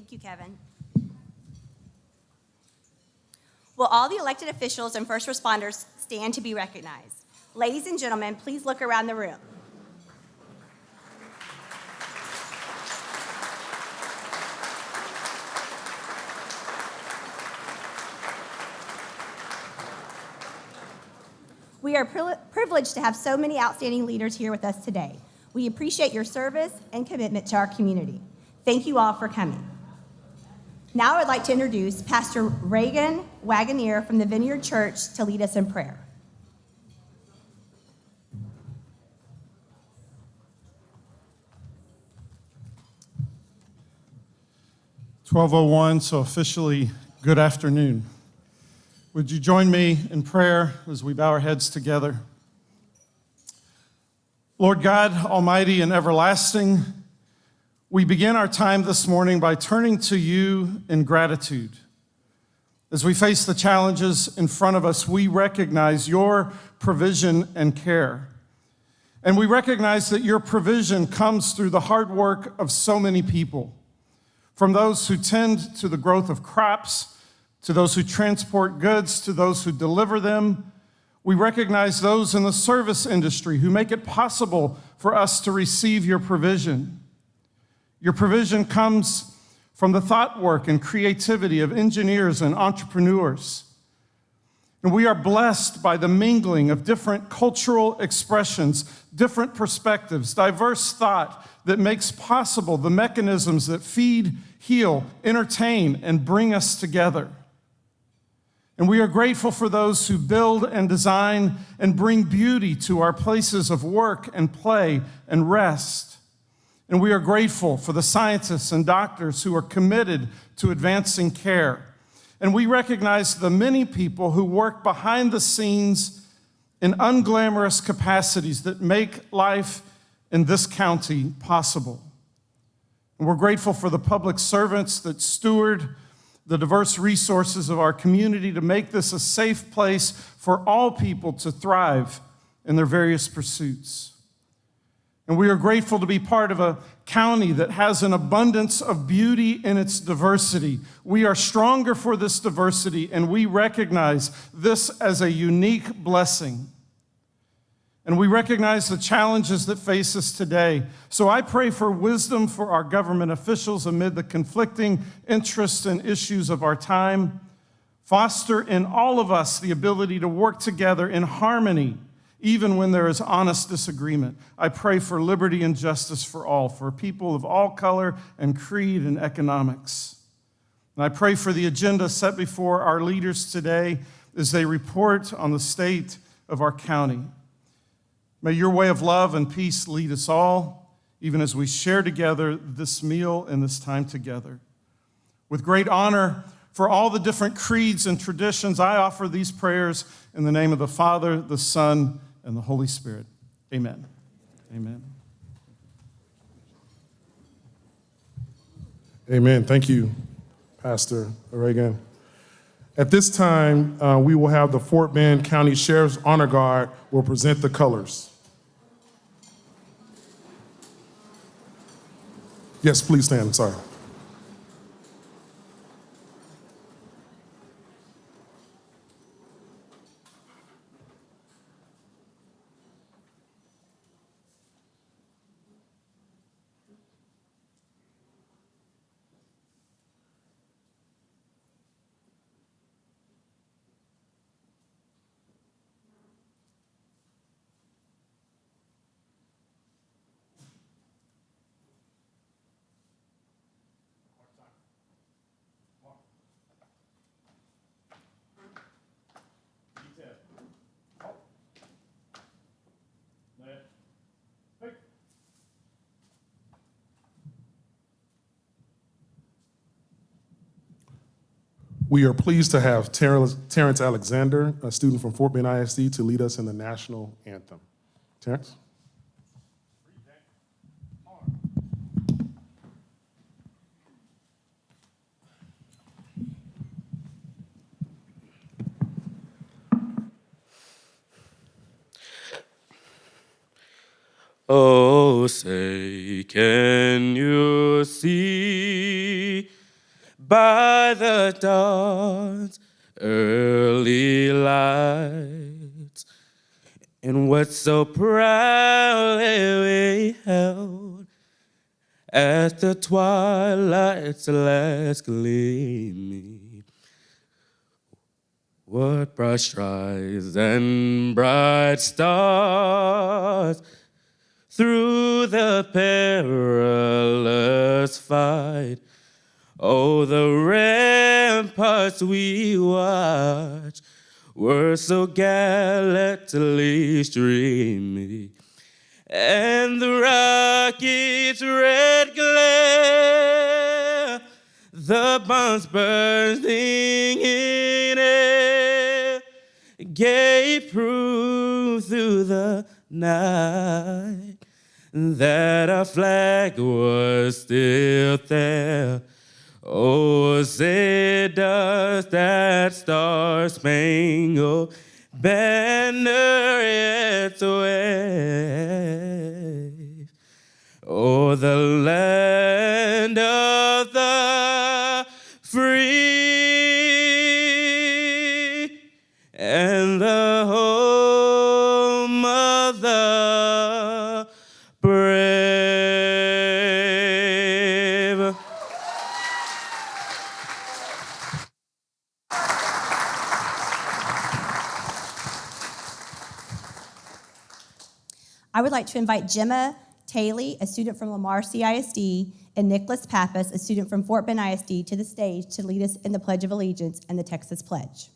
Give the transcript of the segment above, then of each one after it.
Thank you, Kevin. Will all the elected officials and first responders stand to be recognized? Ladies and gentlemen, please look around the room. We are privileged to have so many outstanding leaders here with us today. We appreciate your service and commitment to our community. Thank you all for coming. Now I'd like to introduce Pastor Reagan Wagoneer from the Vineyard Church to lead us in prayer. "12:01, so officially, good afternoon. Would you join me in prayer as we bow our heads together? Lord God, almighty and everlasting, we begin our time this morning by turning to you in gratitude. As we face the challenges in front of us, we recognize your provision and care. And we recognize that your provision comes through the hard work of so many people, from those who tend to the growth of crops, to those who transport goods, to those who deliver them. We recognize those in the service industry who make it possible for us to receive your provision. Your provision comes from the thought work and creativity of engineers and entrepreneurs. And we are blessed by the mingling of different cultural expressions, different perspectives, diverse thought that makes possible the mechanisms that feed, heal, entertain, and bring us together. And we are grateful for those who build and design and bring beauty to our places of work and play and rest. And we are grateful for the scientists and doctors who are committed to advancing care. And we recognize the many people who work behind the scenes in unglamorous capacities that make life in this county possible. And we're grateful for the public servants that steward the diverse resources of our community to make this a safe place for all people to thrive in their various pursuits. And we are grateful to be part of a county that has an abundance of beauty in its diversity. We are stronger for this diversity, and we recognize this as a unique blessing. And we recognize the challenges that face us today. So I pray for wisdom for our government officials amid the conflicting interests and issues of our time. Foster in all of us the ability to work together in harmony, even when there is honest disagreement. I pray for liberty and justice for all, for people of all color and creed and economics. And I pray for the agenda set before our leaders today as they report on the state of our county. May your way of love and peace lead us all, even as we share together this meal and this time together. With great honor for all the different creeds and traditions, I offer these prayers in the name of the Father, the Son, and the Holy Spirit. Amen. Amen. Amen. Thank you, Pastor Reagan. At this time, we will have the Fort Bend County Sheriff's Honor Guard will present the colors. Yes, please stand. I'm sorry. We are pleased to have Terrence Alexander, a student from Fort Bend ISD, to lead us in the national anthem. Terrence? Oh, say, can you see by the dawn's early light. And what so proudly we held at the twilight's last gleaming, what bright strides and bright stars through the perilous fight. Oh, the ramparts we watched were so gallantly streaming, and the rocket's red glare, the bombs bursting in air, gave proof through the night that our flag was still there. Oh, say does that star-spangled banner yet wave o'er the land of the free and the home of the brave. I would like to invite Gemma Taylor, a student from Lamar CISD, and Nicholas Pappas, a student from Fort Bend ISD, to the stage to lead us in the Pledge of Allegiance and the Texas Pledge.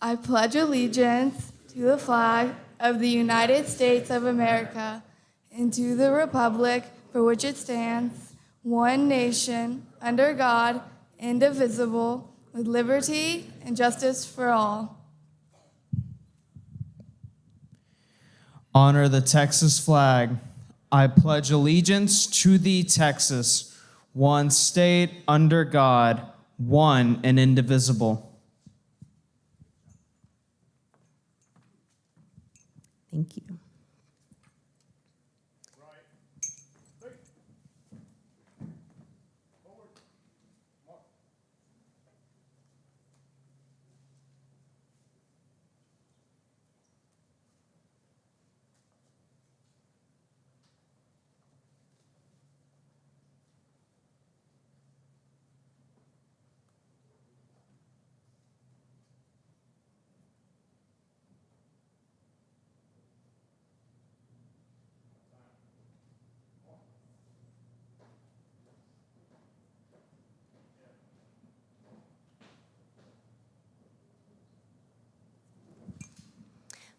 I pledge allegiance to the flag of the United States of America and to the republic for which it stands, one nation, under God, indivisible, with liberty and justice for all. Honor the Texas flag. I pledge allegiance to thee, Texas, one state under God, one and indivisible. Thank you.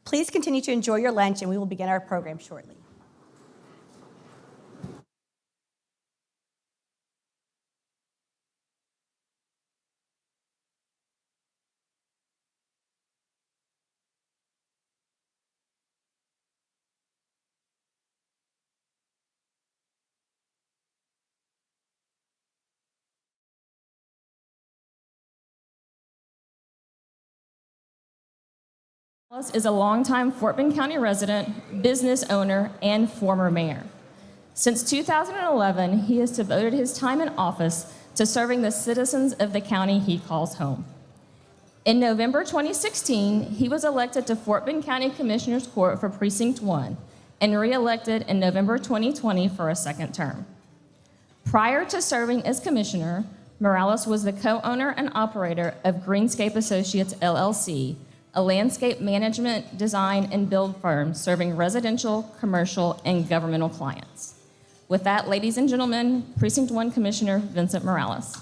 Please continue to enjoy your lunch, and we will begin our program shortly. Morales is a longtime Fort Bend County resident, business owner, and former mayor. Since 2011, he has devoted his time in office to serving the citizens of the county he calls home. In November 2016, he was elected to Fort Bend County Commissioners Court for Precinct 1 and re-elected in November 2020 for a second term. Prior to serving as commissioner, Morales was the co-owner and operator of Greenscape Associates, LLC, a landscape management, design, and build firm serving residential, commercial, and governmental clients. With that, ladies and gentlemen, Precinct 1 Commissioner Vincent Morales.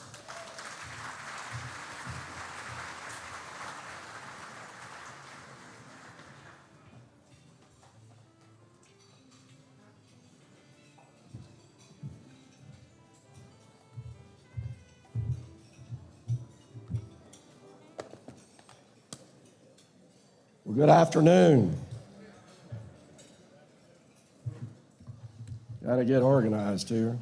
Well, good afternoon. Got to get organized here.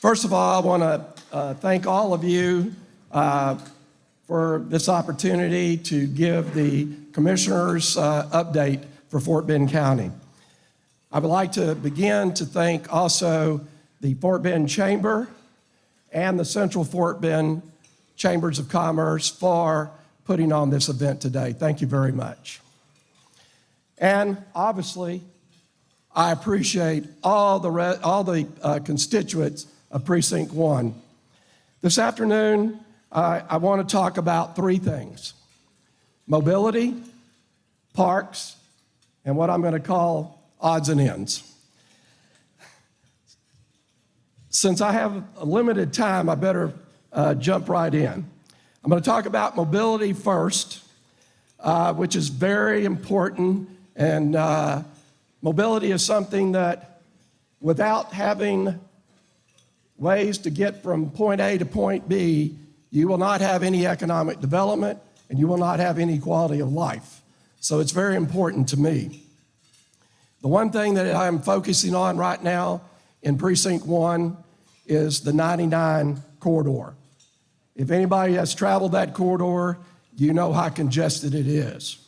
First of all, I want to thank all of you for this opportunity to give the commissioners' update for Fort Bend County. I would like to begin to thank also the Fort Bend Chamber and the Central Fort Bend Chambers of Commerce for putting on this event today. Thank you very much. And obviously, I appreciate all the constituents of Precinct 1. This afternoon, I want to talk about three things: mobility, parks, and what I'm going to call odds and ends. Since I have a limited time, I better jump right in. I'm going to talk about mobility first, which is very important. And mobility is something that without having ways to get from point A to point B, you will not have any economic development and you will not have any quality of life. So it's very important to me. The one thing that I'm focusing on right now in Precinct 1 is the 99 corridor. If anybody has traveled that corridor, you know how congested it is.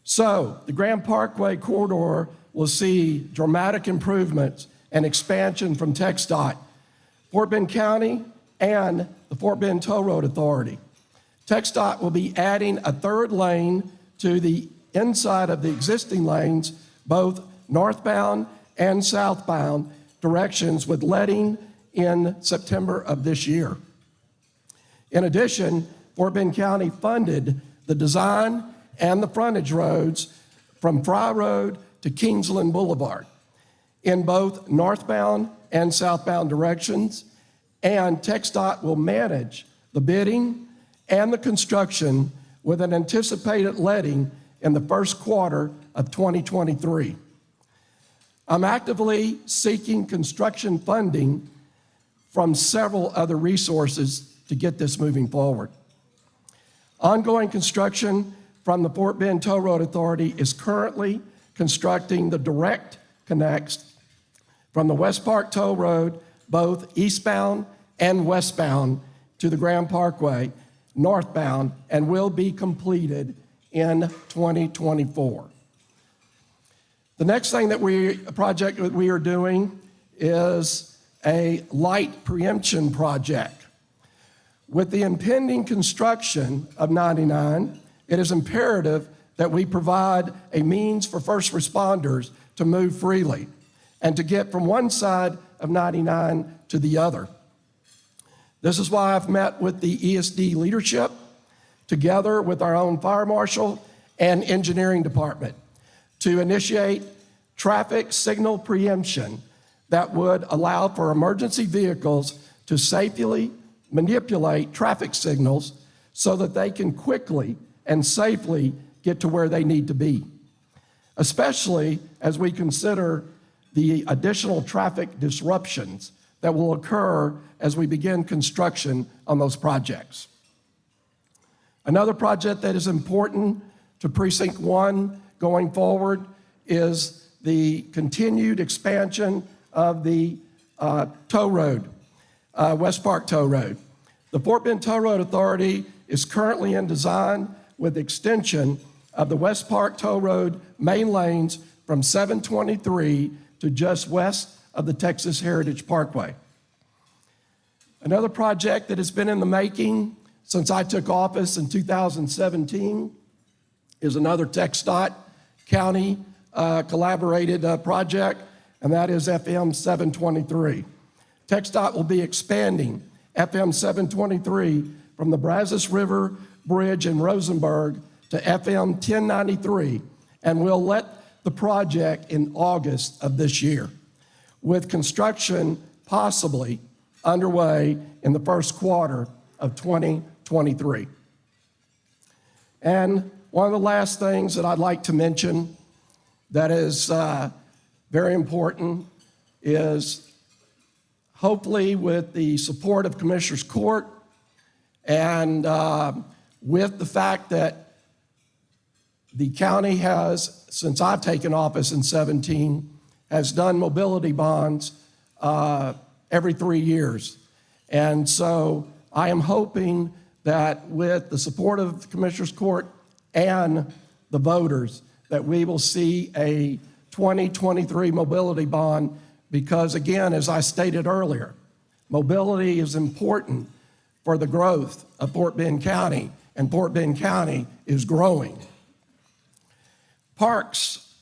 So the Grand Parkway corridor will see dramatic improvements and expansion from TxDOT, Fort Bend County, and the Fort Bend Toll Road Authority. TxDOT will be adding a third lane to the inside of the existing lanes, both northbound and southbound directions, with letting in September of this year. In addition, Fort Bend County funded the design and the frontage roads from Fry Road to Kingsland Boulevard in both northbound and southbound directions, and TxDOT will manage the bidding and the construction with an anticipated letting in the first quarter of 2023. I'm actively seeking construction funding from several other resources to get this moving forward. Ongoing construction from the Fort Bend Toll Road Authority is currently constructing the direct connects from the West Park Toll Road, both eastbound and westbound, to the Grand Parkway, northbound, and will be completed in 2024. The next thing project that we are doing is a light preemption project. With the impending construction of 99, it is imperative that we provide a means for first responders to move freely and to get from one side of 99 to the other. This is why I've met with the ESD leadership, together with our own fire marshal and engineering department, to initiate traffic signal preemption that would allow for emergency vehicles to safely manipulate traffic signals so that they can quickly and safely get to where they need to be, especially as we consider the additional traffic disruptions that will occur as we begin construction on those projects. Another project that is important to Precinct 1 going forward is the continued expansion of the toll road, West Park Toll Road. The Fort Bend Toll Road Authority is currently in design with extension of the West Park Toll Road main lanes from 723 to just west of the Texas Heritage Parkway. Another project that has been in the making since I took office in 2017 is another TxDOT County collaborated project, and that is FM 723. TxDOT will be expanding FM 723 from the Brazos River Bridge in Rosenberg to FM 1093, and will let the project in August of this year, with construction possibly underway in the first quarter of 2023. And one of the last things that I'd like to mention that is very important is, hopefully with the support of Commissioners Court and with the fact that the county has, since I've taken office in 2017, has done mobility bonds every 3 years. And so I am hoping that with the support of the Commissioners Court and the voters, that we will see a 2023 mobility bond because, again, as I stated earlier, mobility is important for the growth of Fort Bend County, and Fort Bend County is growing. Parks.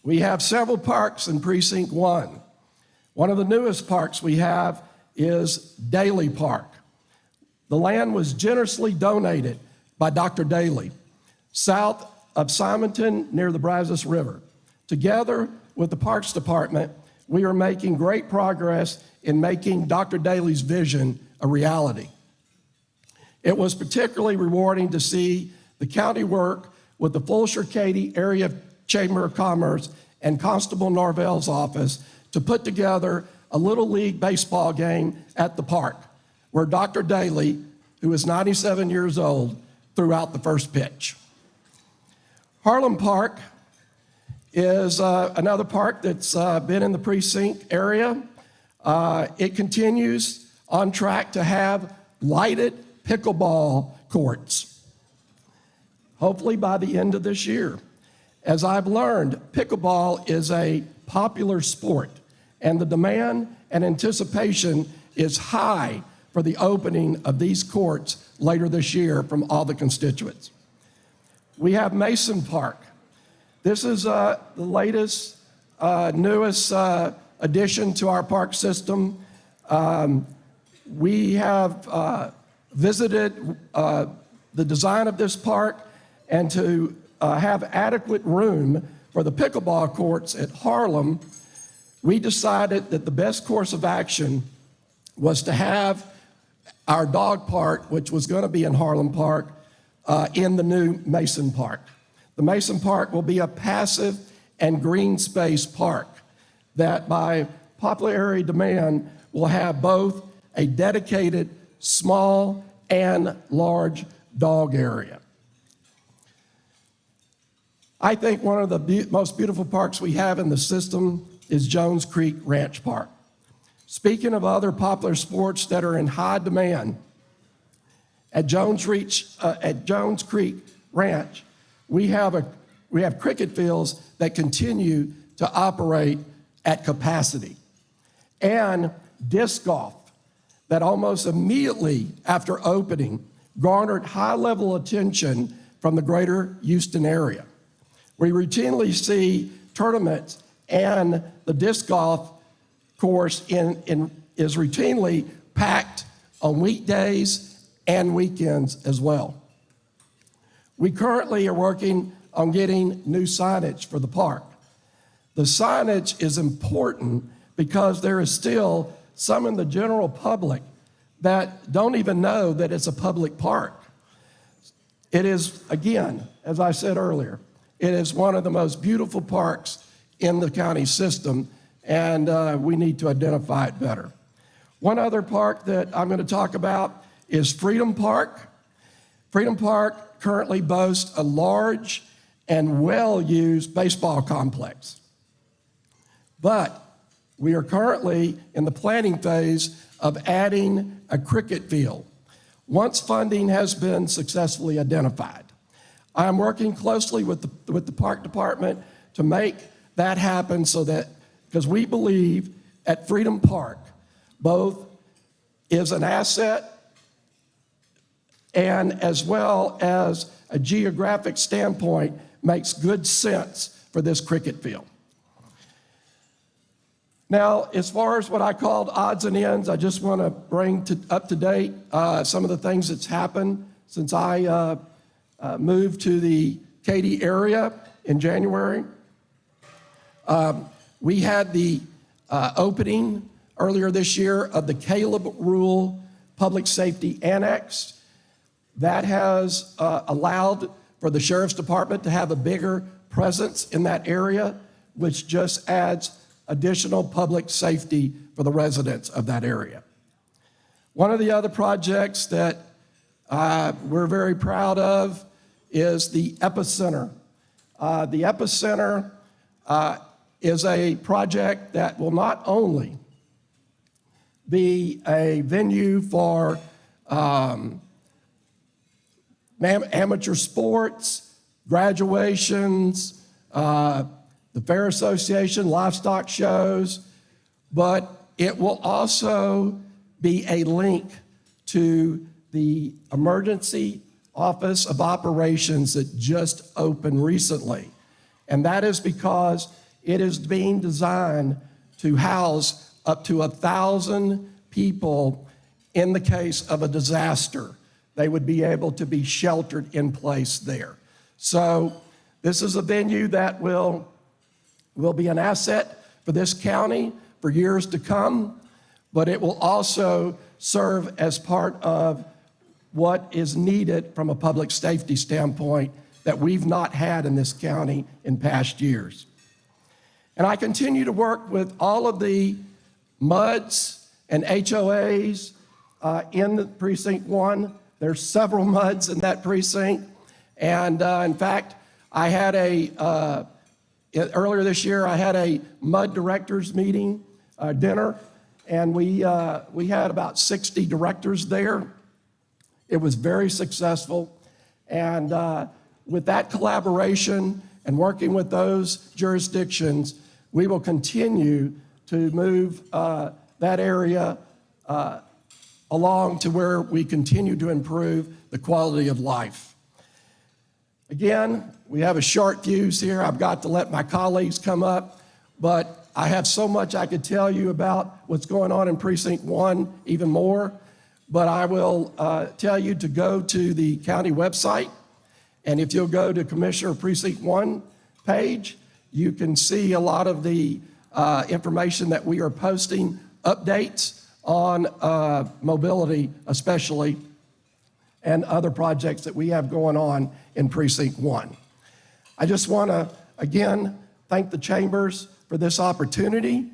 We have several parks in Precinct 1. One of the newest parks we have is Daly Park. The land was generously donated by Dr. Daly, south of Simonton near the Brazos River. Together with the Parks Department, we are making great progress in making Dr. Daly's vision a reality. It was particularly rewarding to see the county work with the Fulshear-Katy Area Chamber of Commerce and Constable Norvell's office to put together a Little League baseball game at the park, where Dr. Daly, who is 97 years old, threw out the first pitch. Harlem Park is another park that's been in the precinct area. It continues on track to have lighted pickleball courts, hopefully by the end of this year. As I've learned, pickleball is a popular sport, and the demand and anticipation is high for the opening of these courts later this year from all the constituents. We have Mason Park. This is the latest, newest addition to our park system. We have visited the design of this park, and to have adequate room for the pickleball courts at Harlem, we decided that the best course of action was to have our dog park, which was going to be in Harlem Park, in the new Mason Park. The Mason Park will be a passive and green space park that, by popularity demand, will have both a dedicated small and large dog area. I think one of the most beautiful parks we have in the system is Jones Creek Ranch Park. Speaking of other popular sports that are in high demand, at Jones Creek Ranch, we have cricket fields that continue to operate at capacity, and disc golf that almost immediately after opening garnered high-level attention from the greater Houston area. We routinely see tournaments, and the disc golf course is routinely packed on weekdays and weekends as well. We currently are working on getting new signage for the park. The signage is important because there is still some in the general public that don't even know that it's a public park. It is, again, as I said earlier, it is one of the most beautiful parks in the county system, and we need to identify it better. One other park that I'm going to talk about is Freedom Park. Freedom Park currently boasts a large and well-used baseball complex. But we are currently in the planning phase of adding a cricket field once funding has been successfully identified. I am working closely with the park department to make that happen, so that, because we believe at Freedom Park, both is an asset and as well as a geographic standpoint makes good sense for this cricket field. Now, as far as what I called odds and ends, I just want to bring up to date some of the things that's happened since I moved to the Katy area in January. We had the opening earlier this year of the Caleb Rule Public Safety Annex. That has allowed for the Sheriff's Department to have a bigger presence in that area, which just adds additional public safety for the residents of that area. One of the other projects that we're very proud of is the Epicenter. The Epicenter is a project that will not only be a venue for amateur sports, graduations, the Fair Association, livestock shows, but it will also be a link to the Emergency Office of Operations that just opened recently. And that is because it is being designed to house up to 1,000 people in the case of a disaster. They would be able to be sheltered in place there. So this is a venue that will be an asset for this county for years to come, but it will also serve as part of what is needed from a public safety standpoint that we've not had in this county in past years. And I continue to work with all of the MUDs and HOAs in the Precinct 1. There's several MUDs in that precinct. And in fact, I had earlier this year, I had a MUD directors meeting, dinner, and we had about 60 directors there. It was very successful. And with that collaboration and working with those jurisdictions, we will continue to move that area along to where we continue to improve the quality of life. Again, we have a short fuse here. I've got to let my colleagues come up, but I have so much I could tell you about what's going on in Precinct 1, even more. But I will tell you to go to the county website, and if you'll go to Commissioner Precinct 1 page, you can see a lot of the information that we are posting, updates on mobility especially, and other projects that we have going on in Precinct 1. I just want to, again, thank the chambers for this opportunity,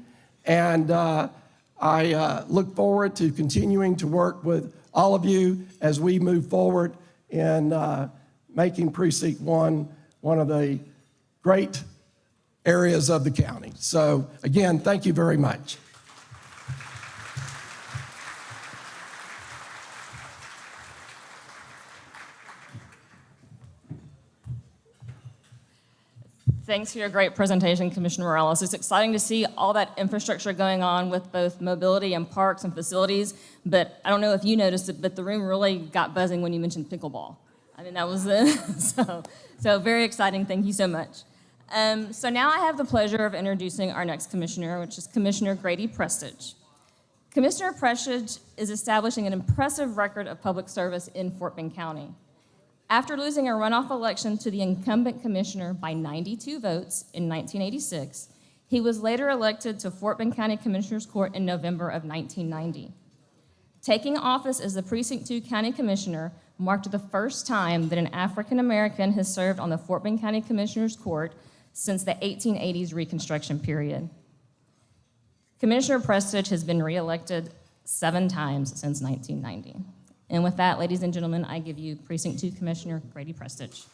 and I look forward to continuing to work with all of you as we move forward in making Precinct 1 one of the great areas of the county. So again, thank you very much. Thanks for your great presentation, Commissioner Morales. It's exciting to see all that infrastructure going on with both mobility and parks and facilities, but I don't know if you noticed it, but the room really got buzzing when you mentioned pickleball. I mean, that was so very exciting. Thank you so much. So now I have the pleasure of introducing our next commissioner, which is Commissioner Grady Prestidge. Commissioner Prestidge is establishing an impressive record of public service in Fort Bend County. After losing a runoff election to the incumbent commissioner by 92 votes in 1986, he was later elected to Fort Bend County Commissioners Court in November of 1990. Taking office as the Precinct 2 County Commissioner marked the first time that an African American has served on the Fort Bend County Commissioners Court since the 1880s Reconstruction period. Commissioner Prestidge has been reelected 7 times since 1990. And with that, ladies and gentlemen, I give you Precinct 2 Commissioner Grady Prestidge.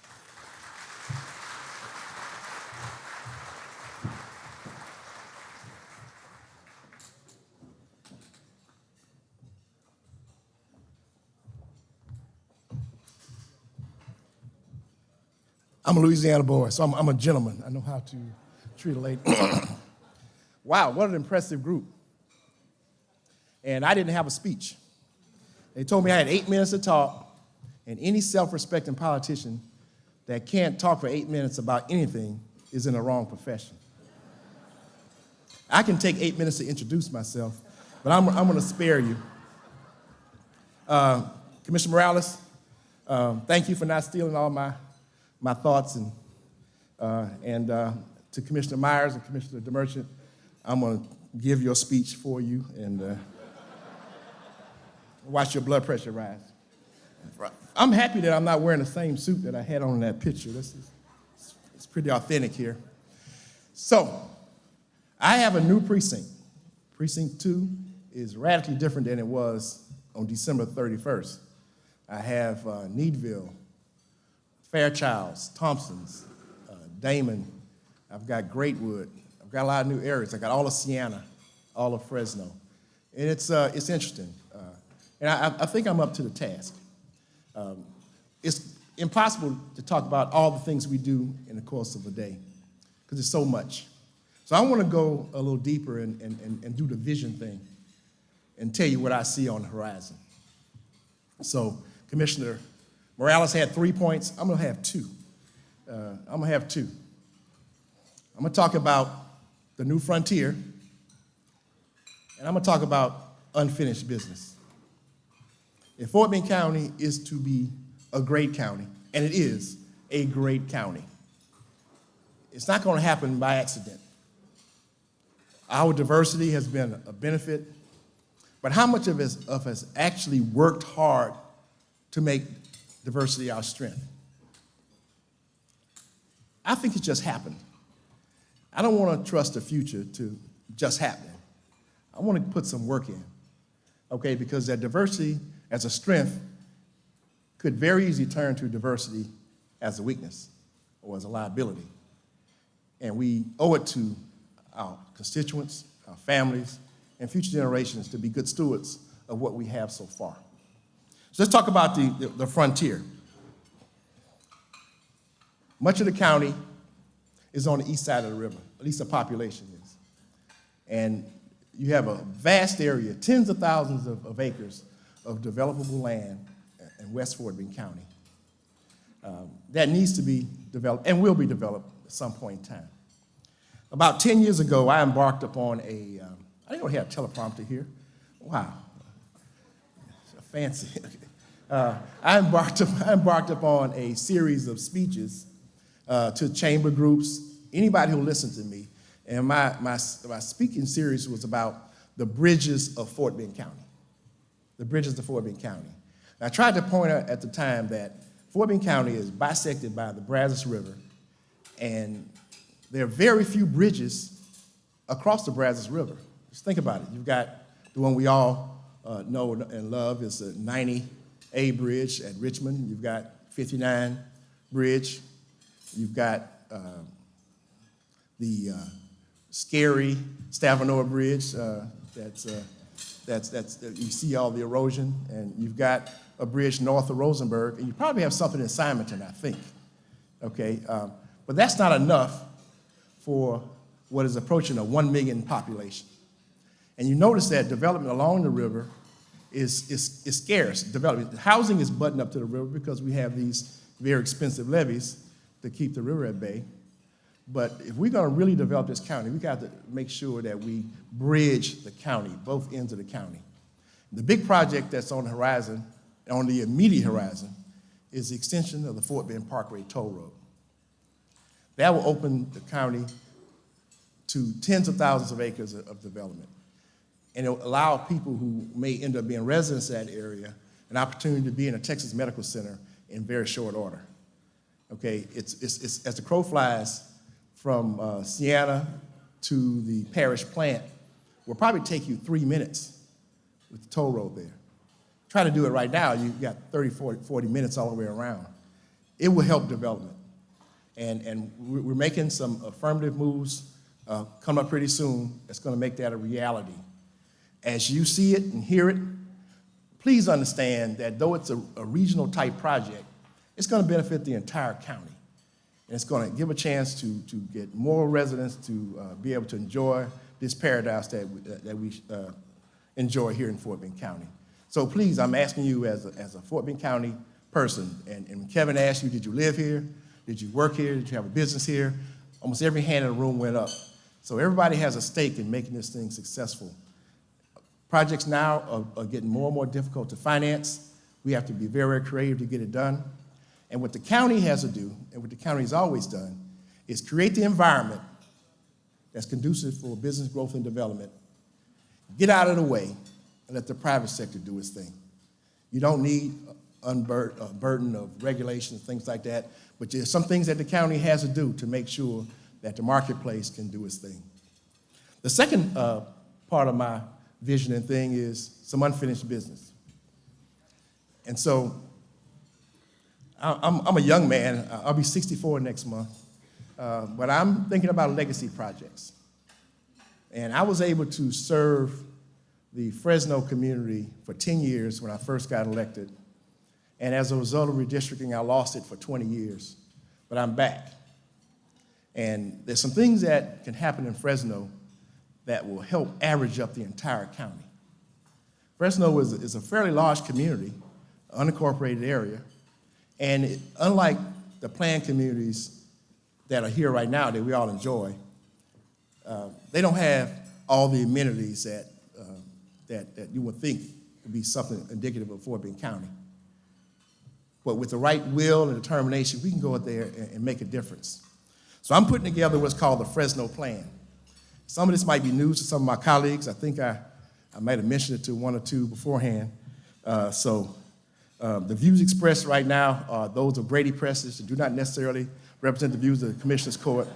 I'm a Louisiana boy, so I'm a gentleman. I know how to treat a lady. Wow, what an impressive group. And I didn't have a speech. They told me I had 8 minutes to talk, and any self-respecting politician that can't talk for 8 minutes about anything is in the wrong profession. I can take 8 minutes to introduce myself, but I'm going to spare you. Commissioner Morales, thank you for not stealing all my thoughts, and to Commissioner Myers and Commissioner DeMerchant, I'm going to give your speech for you and watch your blood pressure rise. I'm happy that I'm not wearing the same suit that I had on in that picture. It's pretty authentic here. So, I have a new precinct. Precinct 2 is radically different than it was on December 31st. I have Needville, Fairchilds, Thompsons, Damon. I've got Greatwood. I've got a lot of new areas. I got all of Siena, all of Fresno. And it's interesting. And I think I'm up to the task. It's impossible to talk about all the things we do in the course of a day because there's so much. So I want to go a little deeper and do the vision thing and tell you what I see on the horizon. So Commissioner Morales had 3 points. I'm going to have 2. I'm going to talk about the new frontier, and I'm going to talk about unfinished business. If Fort Bend County is to be a great county, and it is a great county, it's not going to happen by accident. Our diversity has been a benefit, but how much of us actually worked hard to make diversity our strength? I think it just happened. I don't want to trust the future to just happen. I want to put some work in, okay, because that diversity as a strength could very easily turn to diversity as a weakness or as a liability. And we owe it to our constituents, our families, and future generations to be good stewards of what we have so far. So let's talk about the frontier. Much of the county is on the east side of the river, at least the population is. And you have a vast area, tens of thousands of acres of developable land in West Fort Bend County that needs to be developed and will be developed at some point in time. About 10 years ago, I embarked upon I didn't know we had a teleprompter here. Wow, fancy. I embarked upon a series of speeches to chamber groups, anybody who listened to me. And my speaking series was about the bridges of Fort Bend County. The bridges of Fort Bend County. And I tried to point out at the time that Fort Bend County is bisected by the Brazos River, and there are very few bridges across the Brazos River. Just think about it. You've got the one we all know and love is the 90A Bridge at Richmond. You've got 59 Bridge. You've got the scary Stavanoa Bridge that's you see all the erosion, and you've got a bridge north of Rosenberg, and you probably have something in Simonton, I think. Okay, but that's not enough for what is approaching a 1 million population. And you notice that development along the river is scarce. Development, housing is buttoned up to the river because we have these very expensive levees to keep the river at bay. But if we're going to really develop this county, we got to make sure that we bridge the county, both ends of the county. The big project that's on the horizon, on the immediate horizon, is the extension of the Fort Bend Parkway Toll Road. That will open the county to tens of thousands of acres of development. And it will allow people who may end up being residents of that area an opportunity to be in a Texas Medical Center in very short order. Okay, it's as the crow flies, from Siena to the parish plant will probably take you 3 minutes with the toll road there. Try to do it right now, you've got 30, 40 minutes all the way around. It will help development. And we're making some affirmative moves coming up pretty soon that's going to make that a reality. As you see it and hear it, please understand that though it's a regional type project, it's going to benefit the entire county. And it's going to give a chance to get more residents to be able to enjoy this paradise that we enjoy here in Fort Bend County. So please, I'm asking you as a Fort Bend County person, and when Kevin asked you, did you live here? Did you work here? Did you have a business here? Almost every hand in the room went up. So everybody has a stake in making this thing successful. Projects now are getting more and more difficult to finance. We have to be very, very creative to get it done. And what the county has to do, and what the county has always done, is create the environment that's conducive for business growth and development, get out of the way, and let the private sector do its thing. You don't need a burden of regulations, things like that, but there's some things that the county has to do to make sure that the marketplace can do its thing. The second part of my vision and thing is some unfinished business. And so I'm a young man. I'll be 64 next month, but I'm thinking about legacy projects. And I was able to serve the Fresno community for 10 years when I first got elected. And as a result of redistricting, I lost it for 20 years. But I'm back. And there's some things that can happen in Fresno that will help average up the entire county. Fresno is a fairly large community, unincorporated area, and unlike the planned communities that are here right now that we all enjoy, they don't have all the amenities that you would think would be something indicative of Fort Bend County. But with the right will and determination, we can go out there and make a difference. So I'm putting together what's called the Fresno Plan. Some of this might be news to some of my colleagues. I think I might have mentioned it to one or two beforehand. The views expressed right now are those of Brady Presses and do not necessarily represent the views of the Commissioner's Court.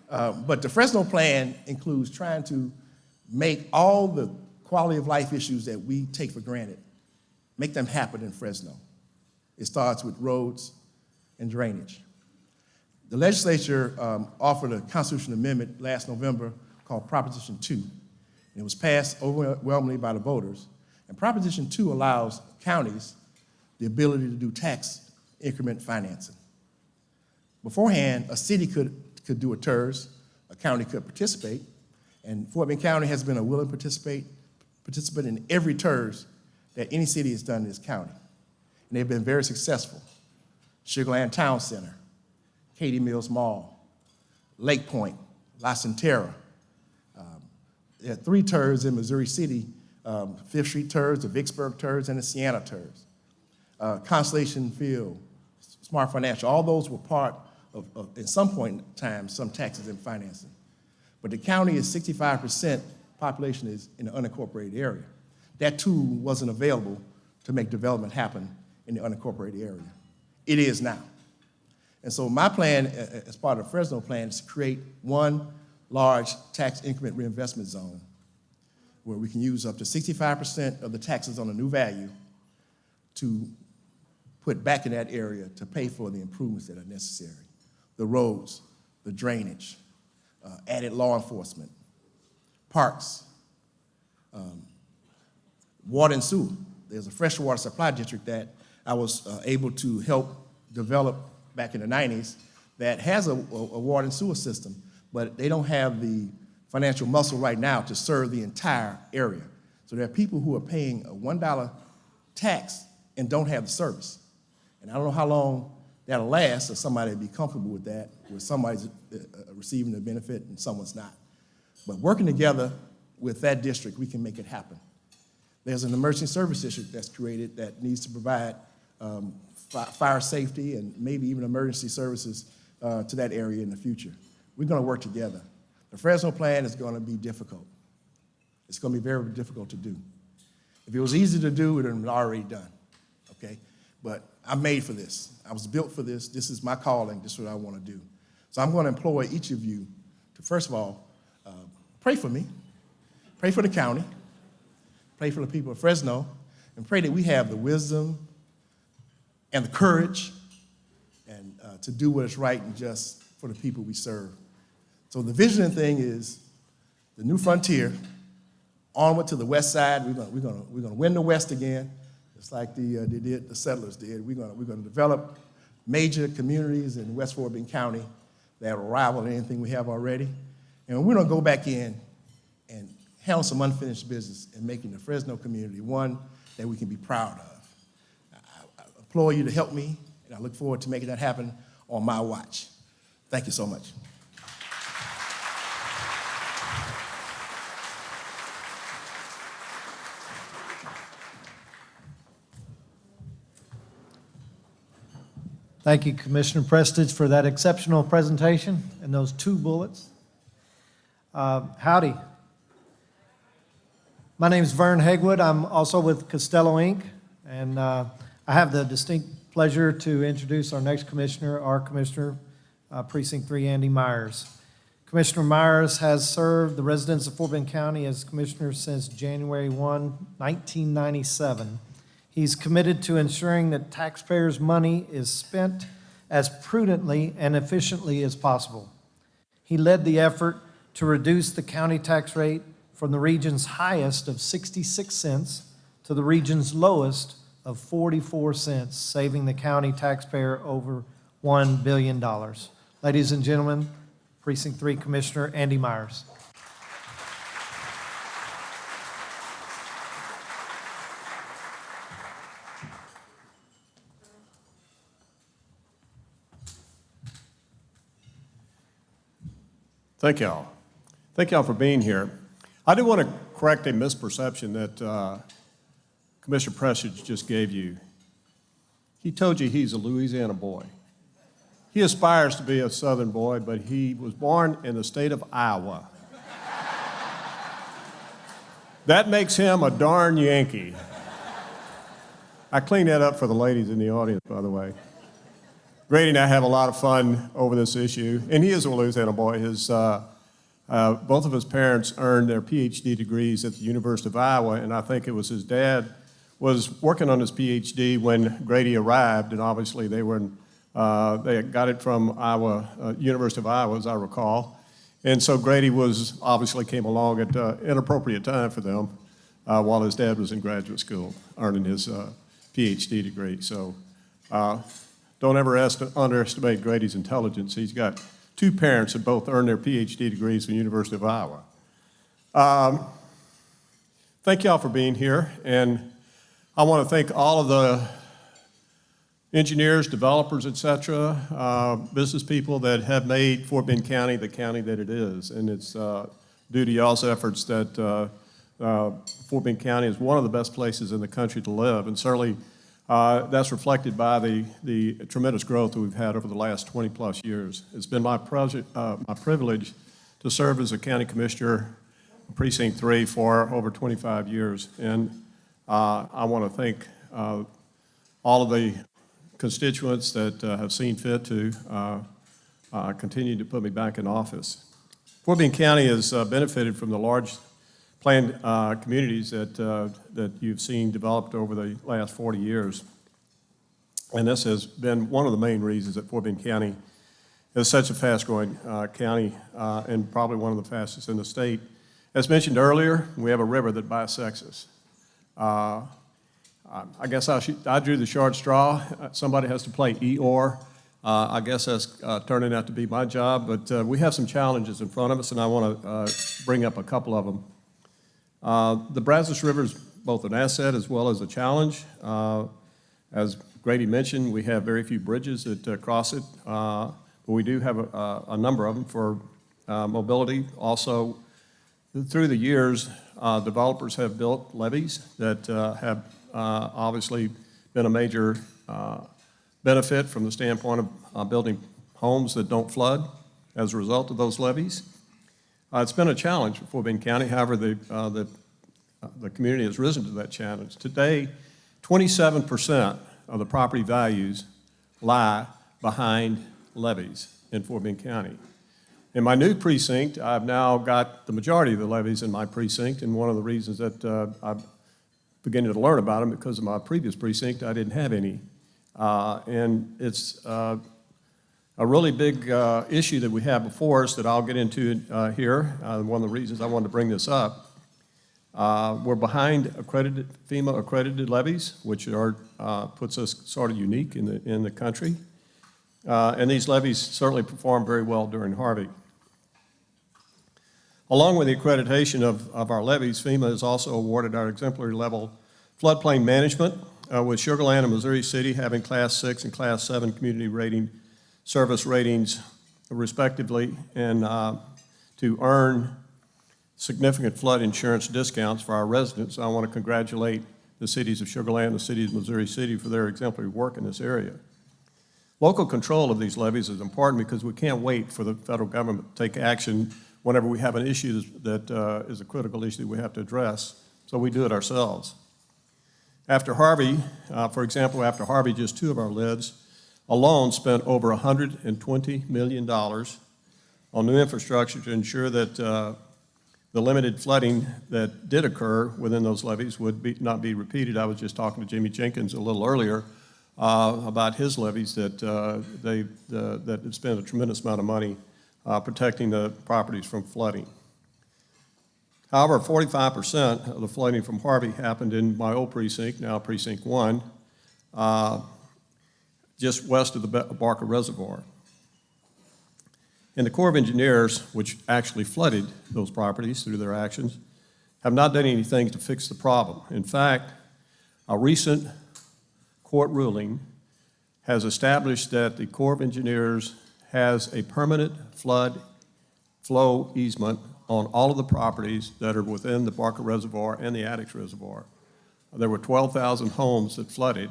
But the Fresno Plan includes trying to make all the quality of life issues that we take for granted, make them happen in Fresno. It starts with roads and drainage. The legislature offered a constitutional amendment last November called Proposition 2. And it was passed overwhelmingly by the voters. And Proposition 2 allows counties the ability to do tax increment financing. Beforehand, a city could do a TERS, a county could participate, and Fort Bend County has been a willing participant in every TERS that any city has done in this county. And they've been very successful. Sugar Land Town Center, Katy Mills Mall, Lake Point, La Centera. There are 3 TERS in Missouri City, 5th Street TERS, the Vicksburg TERS, and the Siena TERS. Constellation Field, Smart Financial, all those were part of, at some point in time, some taxes and financing. But the county is 65% population is in the unincorporated area. That tool wasn't available to make development happen in the unincorporated area. It is now. And so my plan, as part of the Fresno plan, is to create one large tax increment reinvestment zone where we can use up to 65% of the taxes on a new value to put back in that area to pay for the improvements that are necessary. The roads, the drainage, added law enforcement, parks, water and sewer. There's a freshwater supply district that I was able to help develop back in the 90s that has a water and sewer system, but they don't have the financial muscle right now to serve the entire area. So there are people who are paying a $1 tax and don't have the service. And I don't know how long that'll last, or somebody will be comfortable with that, where somebody's receiving the benefit and someone's not. But working together with that district, we can make it happen. There's an emergency service district that's created that needs to provide fire safety and maybe even emergency services to that area in the future. We're going to work together. The Fresno plan is going to be difficult. It's going to be very difficult to do. If it was easy to do, it would have been already done, okay? But I'm made for this. I was built for this. This is my calling. This is what I want to do. So I'm going to employ each of you to, first of all, pray for me, pray for the county, pray for the people of Fresno, and pray that we have the wisdom and the courage and to do what is right and just for the people we serve. So the vision thing is the new frontier, onward to the west side. We're gonna win the West again, just like the settlers did. We're gonna develop major communities in West Fort Bend County that will rival anything we have already. And we're gonna go back in and handle some unfinished business and making the Fresno community one that we can be proud of. I implore you to help me, and I look forward to making that happen on my watch. Thank you so much. Thank you, Commissioner Prestage, for that exceptional presentation and those 2 bullets. Howdy. My name is Vern Hegwood. I'm also with Costello, Inc., and I have the distinct pleasure to introduce our next commissioner, our Commissioner, Precinct 3, Andy Myers. Commissioner Myers has served the residents of Fort Bend County as commissioner since January 1, 1997. He's committed to ensuring that taxpayers' money is spent as prudently and efficiently as possible. He led the effort to reduce the county tax rate from the region's highest of 66 cents to the region's lowest of 44 cents, saving the county taxpayer over $1 billion. Ladies and gentlemen, Precinct 3 Commissioner Andy Myers. Thank y'all. Thank y'all for being here. I do want to correct a misperception that Commissioner Prestidge just gave you. He told you he's a Louisiana boy. He aspires to be a Southern boy, but he was born in the state of Iowa. That makes him a darn Yankee. I cleaned that up for the ladies in the audience, by the way. Grady and I have a lot of fun over this issue, and he is a Louisiana boy. Both of his parents earned their PhD degrees at the University of Iowa, and I think it was his dad was working on his PhD when Grady arrived, and obviously they got it from Iowa, University of Iowa, as I recall. And so Grady obviously came along at an inappropriate time for them while his dad was in graduate school earning his PhD degree. So don't ever underestimate Grady's intelligence. He's got two parents that both earned their PhD degrees from the University of Iowa. Thank y'all for being here, and I want to thank all of the engineers, developers, et cetera, business people that have made Fort Bend County the county that it is. And it's due to y'all's efforts that Fort Bend County is one of the best places in the country to live, and certainly that's reflected by the tremendous growth that we've had over the last 20 plus years. It's been my privilege to serve as a county commissioner, Precinct 3, for over 25 years. And I want to thank all of the constituents that have seen fit to continue to put me back in office. Fort Bend County has benefited from the large planned communities that you've seen developed over the last 40 years. And this has been one of the main reasons that Fort Bend County is such a fast-growing county and probably one of the fastest in the state. As mentioned earlier, we have a river that bisects us. I guess I drew the short straw. Somebody has to play Eeyore. I guess that's turning out to be my job, but we have some challenges in front of us, and I want to bring up a couple of them. The Brazos River is both an asset as well as a challenge. As Grady mentioned, we have very few bridges that cross it, but we do have a number of them for mobility. Also, through the years, developers have built levees that have obviously been a major benefit from the standpoint of building homes that don't flood as a result of those levees. It's been a challenge for Fort Bend County. However, the community has risen to that challenge. Today, 27% of the property values lie behind levees in Fort Bend County. In my new precinct, I've now got the majority of the levees in my precinct, and one of the reasons that I'm beginning to learn about them because of my previous precinct, I didn't have any. And it's a really big issue that we have before us that I'll get into here. One of the reasons I wanted to bring this up. We're behind FEMA accredited levees, which puts us sort of unique in the country. And these levees certainly performed very well during Harvey. Along with the accreditation of our levees, FEMA has also awarded our exemplary level floodplain management, with Sugar Land and Missouri City having Class 6 and Class 7 community service ratings respectively, and to earn significant flood insurance discounts for our residents. I want to congratulate the cities of Sugar Land and the city of Missouri City for their exemplary work in this area. Local control of these levees is important because we can't wait for the federal government to take action whenever we have an issue that is a critical issue that we have to address, so we do it ourselves. After Harvey, for example, after Harvey, just two of our LIDs alone spent over $120 million on new infrastructure to ensure that the limited flooding that did occur within those levees would not be repeated. I was just talking to Jimmy Jenkins a little earlier about his levees that that spent a tremendous amount of money protecting the properties from flooding. However, 45% of the flooding from Harvey happened in my old precinct, now Precinct 1, just west of the Barker Reservoir. And the Corps of Engineers, which actually flooded those properties through their actions, have not done anything to fix the problem. In fact, a recent court ruling has established that the Corps of Engineers has a permanent flood flow easement on all of the properties that are within the Barker Reservoir and the Addicks Reservoir. There were 12,000 homes that flooded.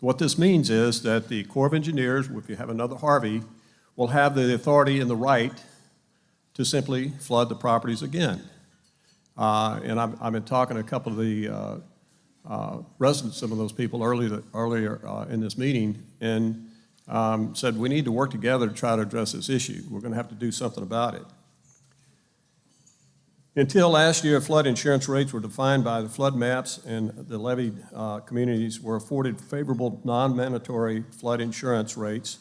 So what this means is that the Corps of Engineers, if you have another Harvey, will have the authority and the right to simply flood the properties again. And I've been talking to a couple of the residents, some of those people earlier in this meeting, and said we need to work together to try to address this issue. We're going to have to do something about it. Until last year, flood insurance rates were defined by the flood maps, and the levied communities were afforded favorable non-mandatory flood insurance rates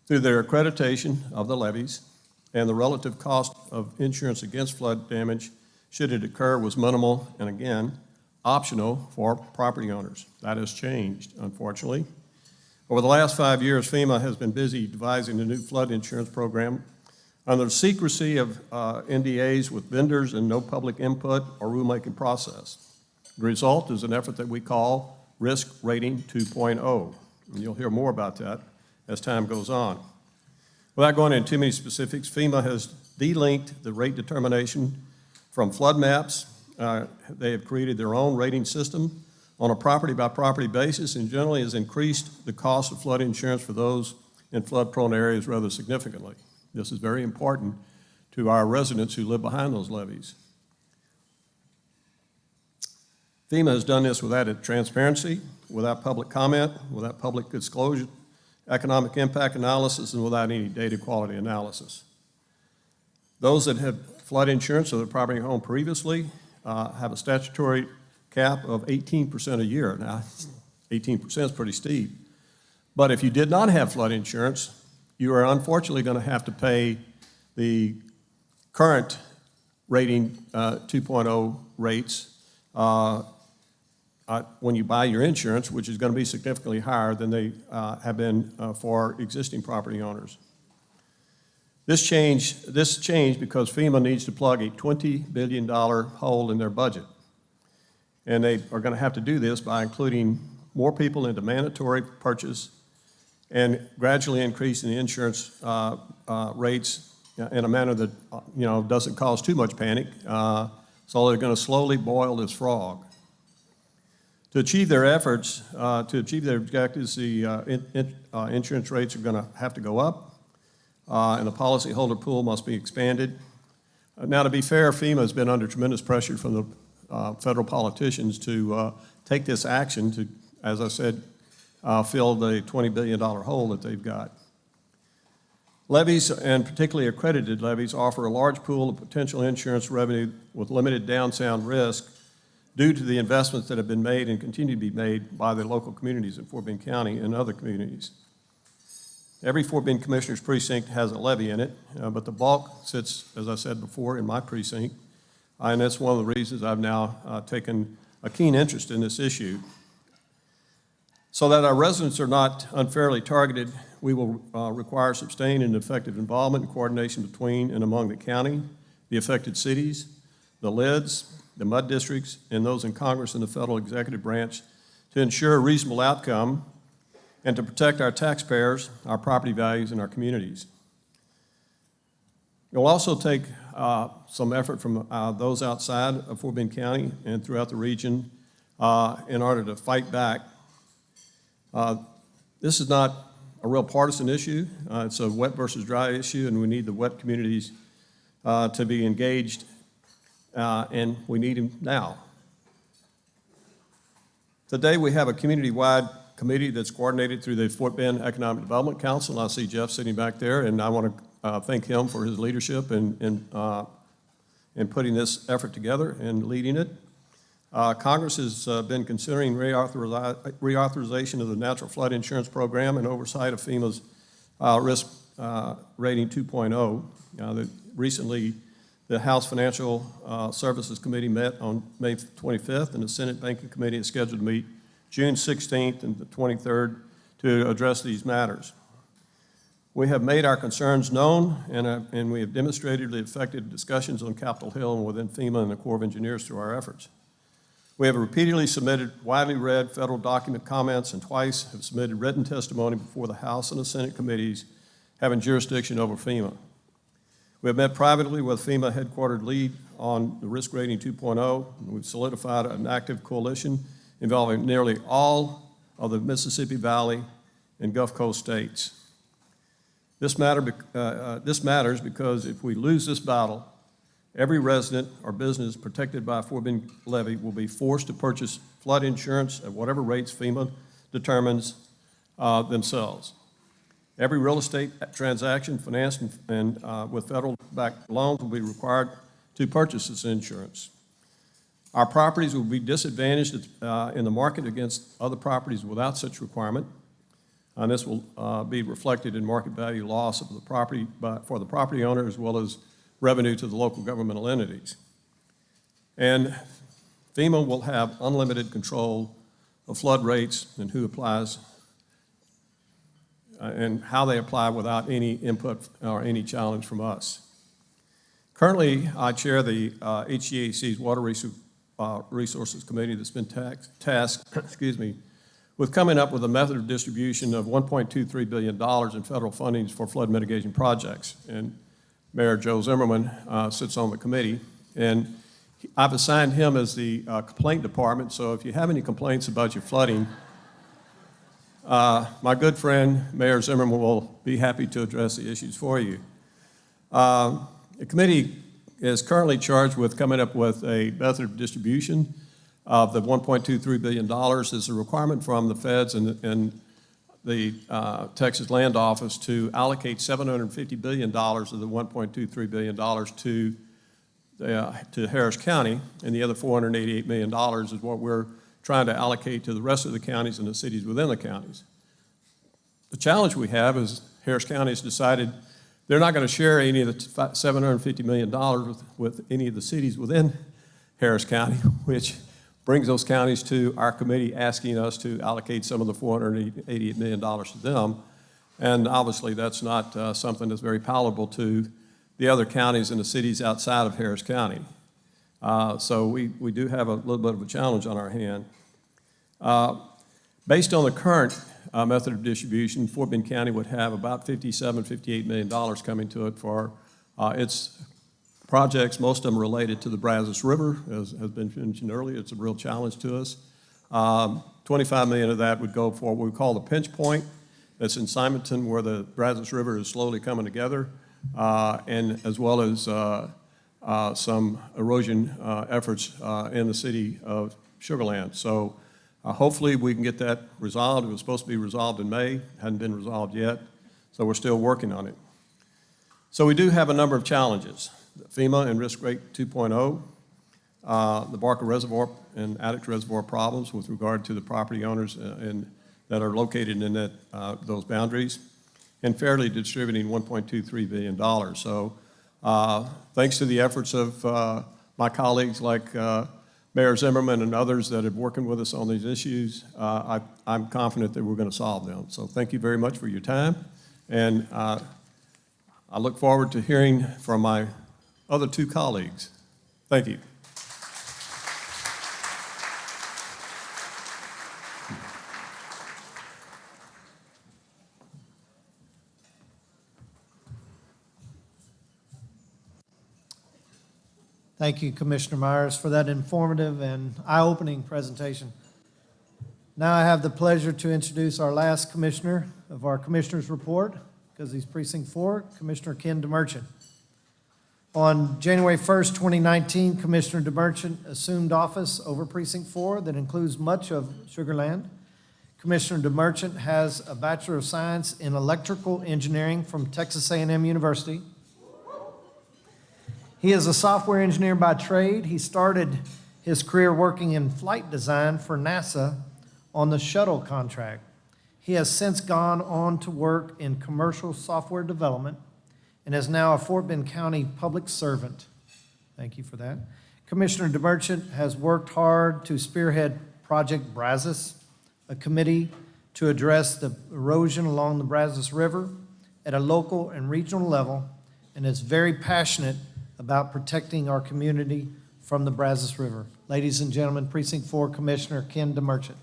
through their accreditation of the levies, and the relative cost of insurance against flood damage, should it occur, was minimal and, again, optional for property owners. That has changed, unfortunately. Over the last 5 years, FEMA has been busy devising a new flood insurance program under the secrecy of NDAs with vendors and no public input or rulemaking process. The result is an effort that we call Risk Rating 2.0, and you'll hear more about that as time goes on. Without going into too many specifics, FEMA has delinked the rate determination from flood maps. They have created their own rating system on a property-by-property basis, and generally has increased the cost of flood insurance for those in flood-prone areas rather significantly. This is very important to our residents who live behind those levees. FEMA has done this without transparency, without public comment, without public disclosure, economic impact analysis, and without any data quality analysis. Those that have flood insurance of their property home previously have a statutory cap of 18% a year. Now, 18% is pretty steep. But if you did not have flood insurance, you are unfortunately going to have to pay the current rating 2.0 rates when you buy your insurance, which is going to be significantly higher than they have been for existing property owners. This changed because FEMA needs to plug a $20 billion hole in their budget. And they are going to have to do this by including more people into mandatory purchase and gradually increasing the insurance rates in a manner that doesn't cause too much panic. So they're going to slowly boil this frog. To achieve their efforts, to achieve their objectives, the insurance rates are going to have to go up, and the policyholder pool must be expanded. Now, to be fair, FEMA has been under tremendous pressure from the federal politicians to take this action to, as I said, fill the $20 billion hole that they've got. Levies, and particularly accredited levies, offer a large pool of potential insurance revenue with limited downside risk due to the investments that have been made and continue to be made by the local communities in Fort Bend County and other communities. Every Fort Bend Commissioner's precinct has a levy in it, but the bulk sits, as I said before, in my precinct, and that's one of the reasons I've now taken a keen interest in this issue. So that our residents are not unfairly targeted, we will require sustained and effective involvement and coordination between and among the county, the affected cities, the LIDs, the MUD districts, and those in Congress and the federal executive branch to ensure a reasonable outcome and to protect our taxpayers, our property values, and our communities. It will also take some effort from those outside of Fort Bend County and throughout the region in order to fight back. This is not a real partisan issue. It's a wet versus dry issue, and we need the wet communities to be engaged, and we need them now. Today, we have a community-wide committee that's coordinated through the Fort Bend Economic Development Council. I see Jeff sitting back there, and I want to thank him for his leadership in putting this effort together and leading it. Congress has been considering reauthorization of the Natural Flood Insurance Program and oversight of FEMA's Risk Rating 2.0. Recently, The House Financial Services Committee met on May 25th, and the Senate Banking Committee is scheduled to meet June 16th and the 23rd to address these matters. We have made our concerns known, and we have demonstrated the effective discussions on Capitol Hill and within FEMA and the Corps of Engineers through our efforts. We have repeatedly submitted widely read federal document comments and twice have submitted written testimony before the House and the Senate committees having jurisdiction over FEMA. We have met privately with FEMA headquartered lead on the risk rating 2.0, and we've solidified an active coalition involving nearly all of the Mississippi Valley and Gulf Coast states. This matters because if we lose this battle, every resident or business protected by a Fort Bend levee will be forced to purchase flood insurance at whatever rates FEMA determines themselves. Every real estate transaction financed and with federal-backed loans will be required to purchase this insurance. Our properties will be disadvantaged in the market against other properties without such requirement, and this will be reflected in market value loss of the property for the property owner as well as revenue to the local governmental entities. And FEMA will have unlimited control of flood rates and who applies and how they apply without any input or any challenge from us. Currently, I chair the HGAC's Water Resources Committee that's been tasked with coming up with a method of distribution of $1.23 billion in federal fundings for flood mitigation projects. And Mayor Joe Zimmerman sits on the committee, and I've assigned him as the complaint department, so if you have any complaints about your flooding, my good friend, Mayor Zimmerman, will be happy to address the issues for you. The committee is currently charged with coming up with a method of distribution of the $1.23 billion. Is a requirement from the feds and the Texas Land Office to allocate $750 billion of the $1.23 billion to Harris County, and the other $488 million is what we're trying to allocate to the rest of the counties and the cities within the counties. The challenge we have is Harris County has decided they're not going to share any of the $750 million with any of the cities within Harris County, which brings those counties to our committee asking us to allocate some of the $488 million to them. And obviously that's not something that's very palatable to the other counties and the cities outside of Harris County. So we do have a little bit of a challenge on our hand. Based on the current method of distribution, Fort Bend County would have about $58 million coming to it for its projects, most of them related to the Brazos River. As has been mentioned earlier, it's a real challenge to us. 25 million of that would go for what we call the pinch point. That's in Simonton, where the Brazos River is slowly coming together, and as well as some erosion efforts in the city of Sugar Land. So hopefully we can get that resolved. It was supposed to be resolved in May, hadn't been resolved yet, so we're still working on it. So we do have a number of challenges. FEMA and Risk Rate 2.0, the Barker Reservoir and Addict Reservoir problems with regard to the property owners that are located in those boundaries, and fairly distributing $1.23 billion. So thanks to the efforts of my colleagues like Mayor Zimmerman and others that have working with us on these issues, I'm confident that we're going to solve them. So thank you very much for your time, and I look forward to hearing from my other two colleagues. Thank you. Thank you, Commissioner Myers, for that informative and eye-opening presentation. Now I have the pleasure to introduce our last commissioner of our commissioner's report, because he's Precinct 4, Commissioner Ken DeMerchant. On January 1st, 2019, Commissioner DeMerchant assumed office over Precinct 4 that includes much of Sugar Land. Commissioner DeMerchant has a Bachelor of Science in Electrical Engineering from Texas A&M University. He is a software engineer by trade. He started his career working in flight design for NASA on the shuttle contract. He has since gone on to work in commercial software development and is now a Fort Bend County public servant. Thank you for that. Commissioner DeMerchant has worked hard to spearhead Project Brazos, a committee to address the erosion along the Brazos River at a local and regional level, and is very passionate about protecting our community from the Brazos River. Ladies and gentlemen, Precinct 4 Commissioner Ken DeMerchant.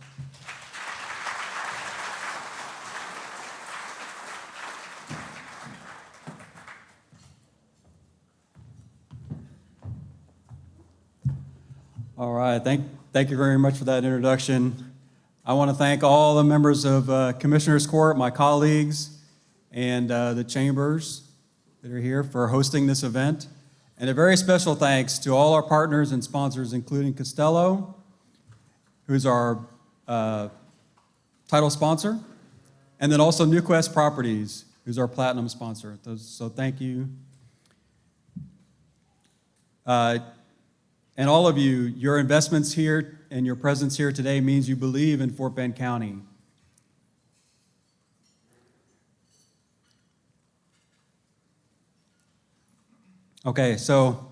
All right, thank you very much for that introduction. I want to thank all the members of Commissioners Court, my colleagues, and the chambers that are here for hosting this event. And a very special thanks to all our partners and sponsors, including Costello, who's our title sponsor, and then also NewQuest Properties, who's our platinum sponsor. So thank you. And all of you, your investments here and your presence here today means you believe in Fort Bend County. Okay, so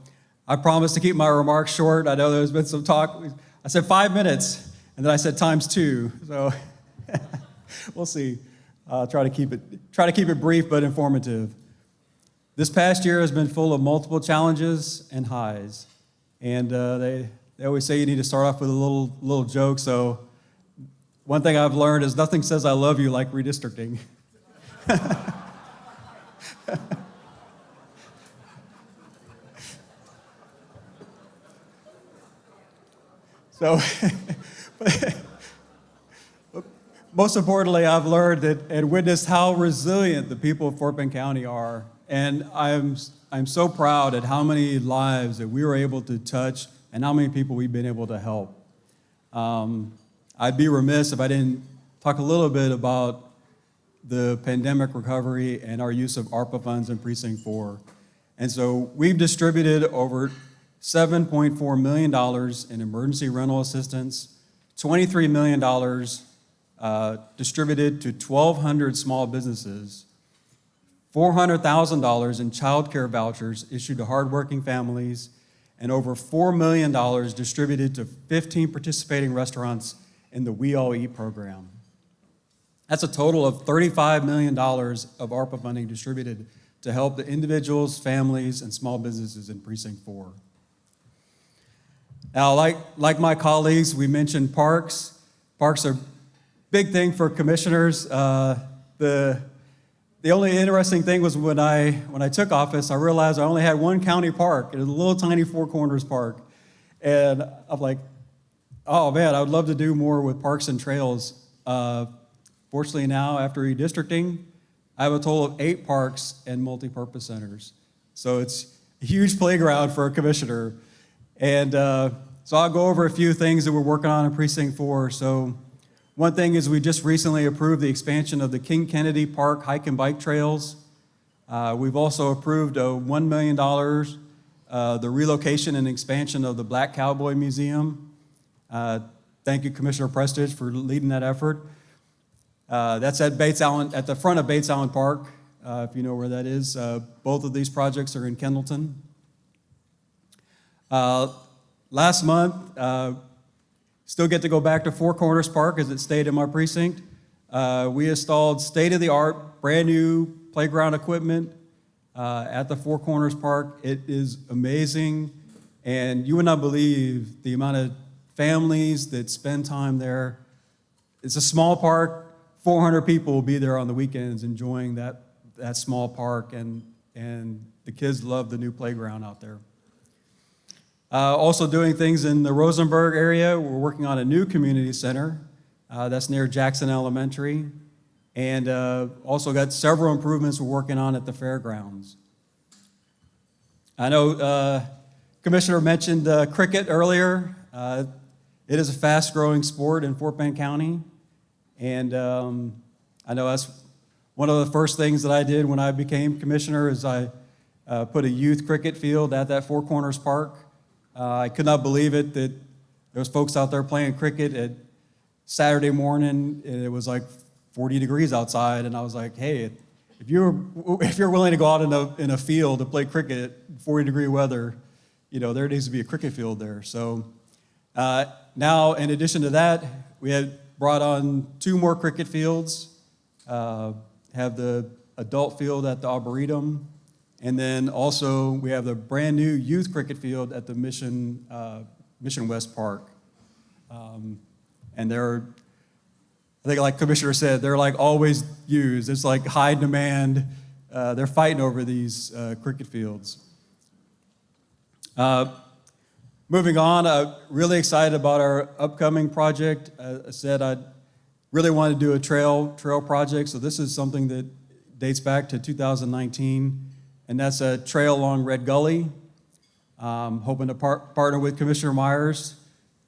I promised to keep my remarks short. I know there's been some talk. I said 5 minutes, and then I said ×2. So we'll see. I'll try to keep it brief but informative. This past year has been full of multiple challenges and highs. And they always say you need to start off with a little joke. So one thing I've learned is nothing says I love you like redistricting. So most importantly, I've learned that and witnessed how resilient the people of Fort Bend County are. And I'm so proud at how many lives that we were able to touch and how many people we've been able to help. I'd be remiss if I didn't talk a little bit about the pandemic recovery and our use of ARPA funds in Precinct 4. And so we've distributed over $7.4 million in emergency rental assistance, $23 million distributed to 1,200 small businesses, $400,000 in child care vouchers issued to hardworking families, and over $4 million distributed to 15 participating restaurants in the We All Eat program. That's a total of $35 million of ARPA funding distributed to help the individuals, families, and small businesses in Precinct 4. Now, like my colleagues, we mentioned parks. Parks are a big thing for commissioners. The only interesting thing was when I took office, I realized I only had one county park. It was a little tiny Four Corners Park. And I'm like, oh man, I would love to do more with parks and trails. Fortunately now, after redistricting, I have a total of 8 parks and multipurpose centers. So it's a huge playground for a commissioner. And so I'll go over a few things that we're working on in Precinct 4. So one thing is we just recently approved the expansion of the King Kennedy Park hike and bike trails. We've also approved $1 million, the relocation and expansion of the Black Cowboy Museum. Thank you, Commissioner Prestige, for leading that effort. That's at Bates Allen, at the front of Bates Allen Park, if you know where that is. Both of these projects are in Kendleton. Last month, still get to go back to Four Corners Park as it stayed in my precinct. We installed state-of-the-art, brand new playground equipment at the Four Corners Park. It is amazing, and you would not believe the amount of families that spend time there. It's a small park. 400 people will be there on the weekends enjoying that small park, and the kids love the new playground out there. Also doing things in the Rosenberg area. We're working on a new community center that's near Jackson Elementary, and also got several improvements we're working on at the fairgrounds. I know Commissioner mentioned cricket earlier. It is a fast-growing sport in Fort Bend County, and I know that's one of the first things that I did when I became commissioner is I put a youth cricket field at that Four Corners Park. I could not believe it that there was folks out there playing cricket at Saturday morning, and it was like 40 degrees outside, and I was like, hey, if you're willing to go out in a field to play cricket at 40-degree weather, there needs to be a cricket field there. So now, in addition to that, we had brought on 2 more cricket fields, have the adult field at the Arboretum, and then also we have the brand new youth cricket field at the Mission West Park. And they're, I think like Commissioner said, they're like always used. It's like high demand. They're fighting over these cricket fields. Moving on, I'm really excited about our upcoming project. I said I really want to do a trail project, so this is something that dates back to 2019, and that's a trail along Red Gully. Hoping to partner with Commissioner Myers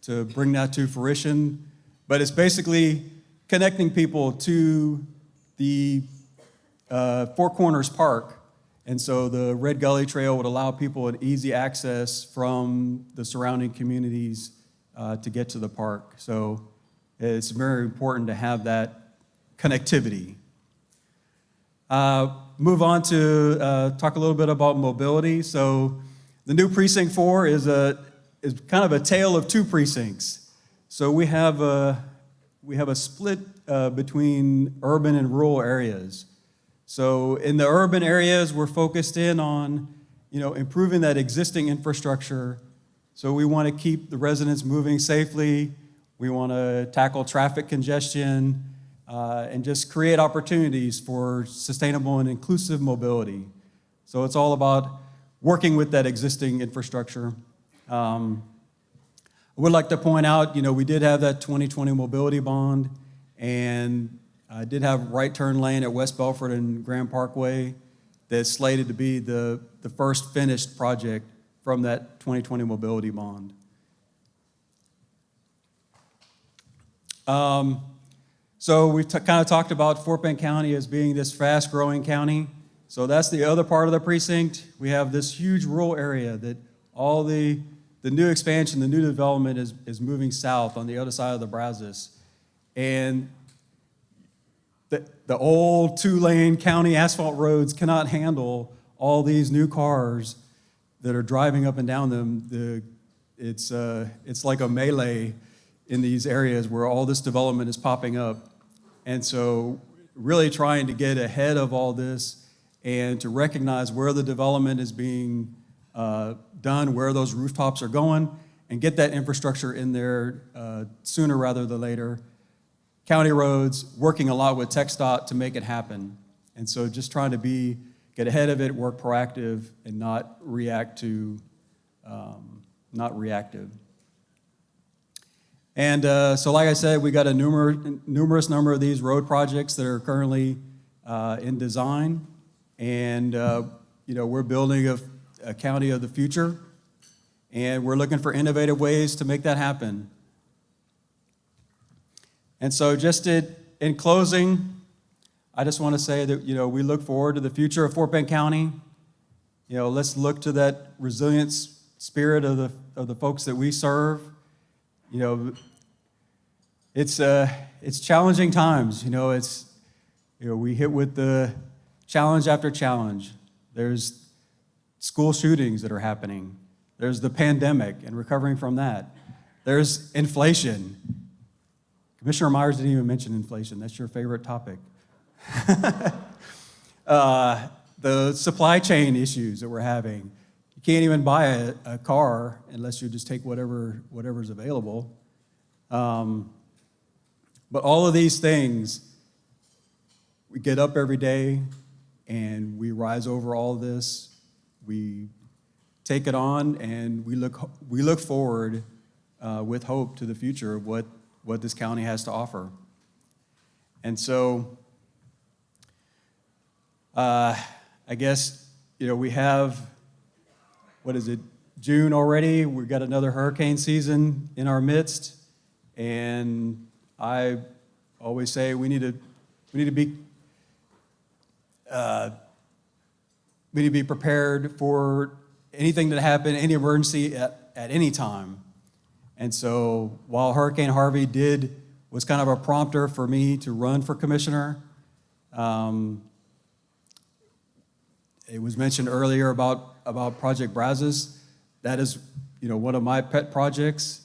to bring that to fruition. But it's basically connecting people to the Four Corners Park. And so the Red Gully Trail would allow people an easy access from the surrounding communities to get to the park. So it's very important to have that connectivity. Move on to talk a little bit about mobility. So the new Precinct 4 is kind of a tale of 2 precincts. So we have a split between urban and rural areas. So in the urban areas, we're focused in on, improving that existing infrastructure. So we want to keep the residents moving safely. We want to tackle traffic congestion and just create opportunities for sustainable and inclusive mobility. So it's all about working with that existing infrastructure. I would like to point out, we did have that 2020 mobility bond, and I did have right turn lane at West Belford and Grand Parkway that's slated to be the first finished project from that 2020 mobility bond. So we've kind of talked about Fort Bend County as being this fast-growing county. So that's the other part of the precinct. We have this huge rural area that all the new expansion, the new development is moving south on the other side of the Brazos. And the old 2-lane county asphalt roads cannot handle all these new cars that are driving up and down them. It's like a melee in these areas where all this development is popping up. And so really trying to get ahead of all this and to recognize where the development is being done, where those rooftops are going, and get that infrastructure in there sooner rather than later. County roads, working a lot with TxDOT to make it happen. And so just trying to get ahead of it, work proactive, and not reactive. And so like I said, we got a numerous number of these road projects that are currently in design. And we're building a county of the future, and we're looking for innovative ways to make that happen. And so just in closing, I just want to say that, we look forward to the future of Fort Bend County. Let's look to that resilient spirit of the folks that we serve. It's challenging times. We hit with the challenge after challenge. There's school shootings that are happening. There's the pandemic and recovering from that. There's inflation. Commissioner Myers didn't even mention inflation. That's your favorite topic. The supply chain issues that we're having. You can't even buy a car unless you just take whatever's available. But all of these things, we get up every day and we rise over all of this. We take it on, and we look forward with hope to the future of what this county has to offer. And so, I guess, we have, June already? We've got another hurricane season in our midst, and I always say we need to be prepared for anything that happen, any emergency at any time. And so while Hurricane Harvey was kind of a prompter for me to run for commissioner, it was mentioned earlier about Project Brazos. that is, one of my pet projects,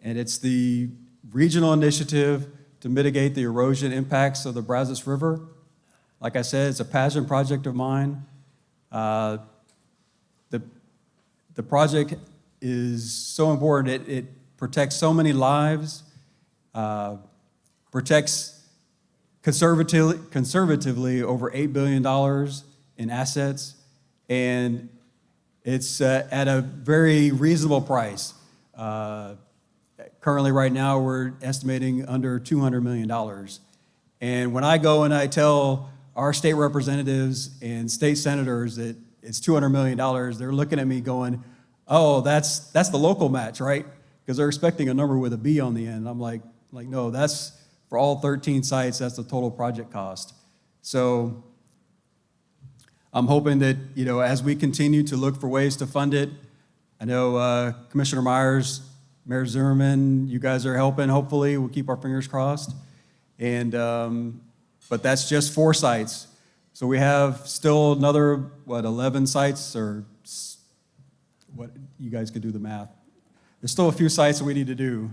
and it's the regional initiative to mitigate the erosion impacts of the Brazos River. Like I said, it's a passion project of mine. The project is so important. It protects so many lives, protects conservatively over $8 billion in assets, and it's at a very reasonable price. Currently, right now, we're estimating under $200 million. And when I go and I tell our state representatives and state senators that it's $200 million, they're looking at me going, oh, that's the local match, right? Because they're expecting a number with a B on the end. I'm like, no, that's for all 13 sites, that's the total project cost. So I'm hoping that, as we continue to look for ways to fund it, I know Commissioner Myers, Mayor Zimmerman, you guys are helping, hopefully. We'll keep our fingers crossed. And, but that's just 4 sites. So we have still another, 11 sites, or what, you guys could do the math. There's still a few sites that we need to do.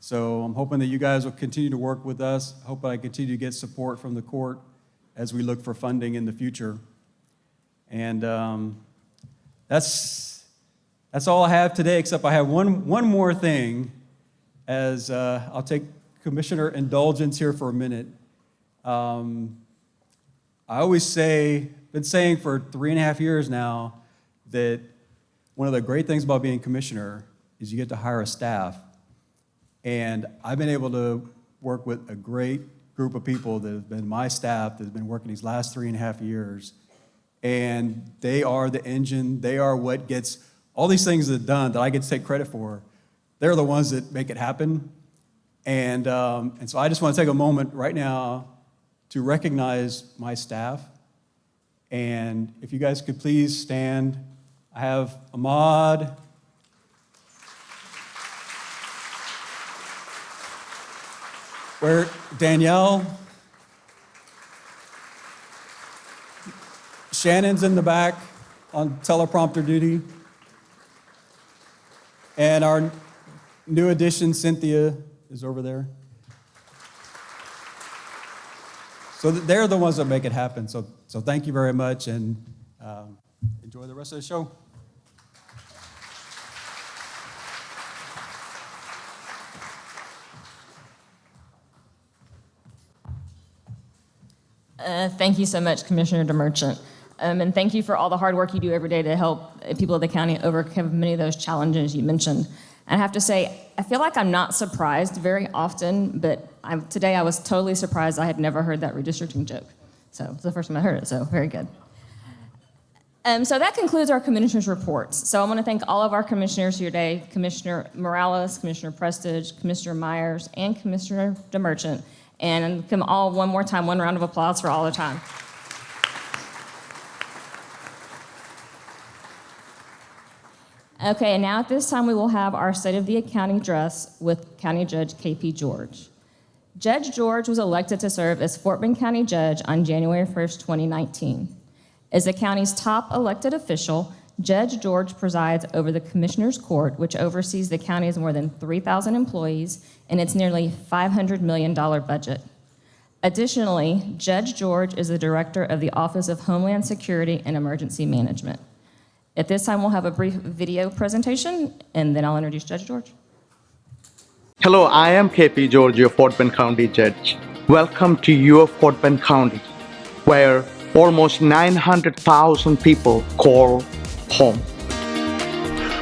So I'm hoping that you guys will continue to work with us. I hope I continue to get support from the court as we look for funding in the future. And that's all I have today, except I have one more thing, as I'll take Commissioner indulgence here for a minute. I always been saying for 3.5 years now, that one of the great things about being commissioner is you get to hire a staff. And I've been able to work with a great group of people that have been my staff that has been working these last 3.5 years. And they are the engine. They are what gets all these things that are done that I get to take credit for. They're the ones that make it happen. And so I just want to take a moment right now to recognize my staff. And if you guys could please stand. I have Ahmad. Where Danielle. Shannon's in the back on teleprompter duty. And our new addition, Cynthia, is over there. So they're the ones that make it happen. So thank you very much, and enjoy the rest of the show. Thank you so much, Commissioner DeMerchant. And thank you for all the hard work you do every day to help people of the county overcome many of those challenges you mentioned. And I have to say, I feel like I'm not surprised very often, but today I was totally surprised. I had never heard that redistricting joke. So it's the first time I heard it, so very good. So that concludes our commissioners' reports. So I want to thank all of our commissioners here today, Commissioner Morales, Commissioner Prestage, Commissioner Myers, and Commissioner DeMerchant. And come all one more time, one round of applause for all the time. Okay, and now at this time we will have our State of the County address with County Judge K.P. George. Judge George was elected to serve as Fort Bend County Judge on January 1st, 2019. As the county's top elected official, Judge George presides over the Commissioner's Court, which oversees the county's more than 3,000 employees and its nearly $500 million budget. Additionally, Judge George is the director of the Office of Homeland Security and Emergency Management. At this time, we'll have a brief video presentation, and then I'll introduce Judge George. Hello, I am KP George, your Fort Bend County Judge. Welcome to your Fort Bend County, where almost 900,000 people call home.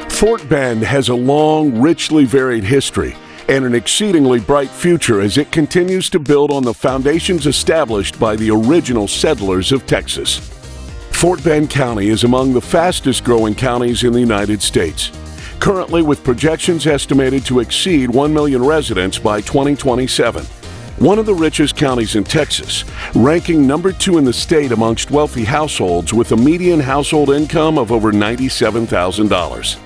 Fort Bend has a long, richly varied history and an exceedingly bright future as it continues to build on the foundations established by the original settlers of Texas. Fort Bend County is among the fastest growing counties in the United States, currently with projections estimated to exceed 1 million residents by 2027. One of the richest counties in Texas, ranking number 2 in the state amongst wealthy households with a median household income of over $97,000.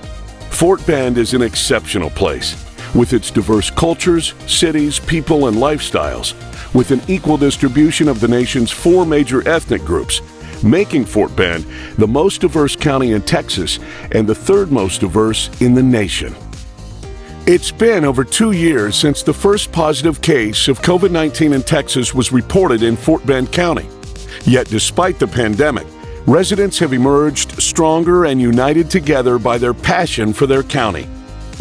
Fort Bend is an exceptional place, with its diverse cultures, cities, people, and lifestyles, with an equal distribution of the nation's 4 major ethnic groups, making Fort Bend the most diverse county in Texas and the third most diverse in the nation. It's been over 2 years since the first positive case of COVID-19 in Texas was reported in Fort Bend County. Yet despite the pandemic, residents have emerged stronger and united together by their passion for their county.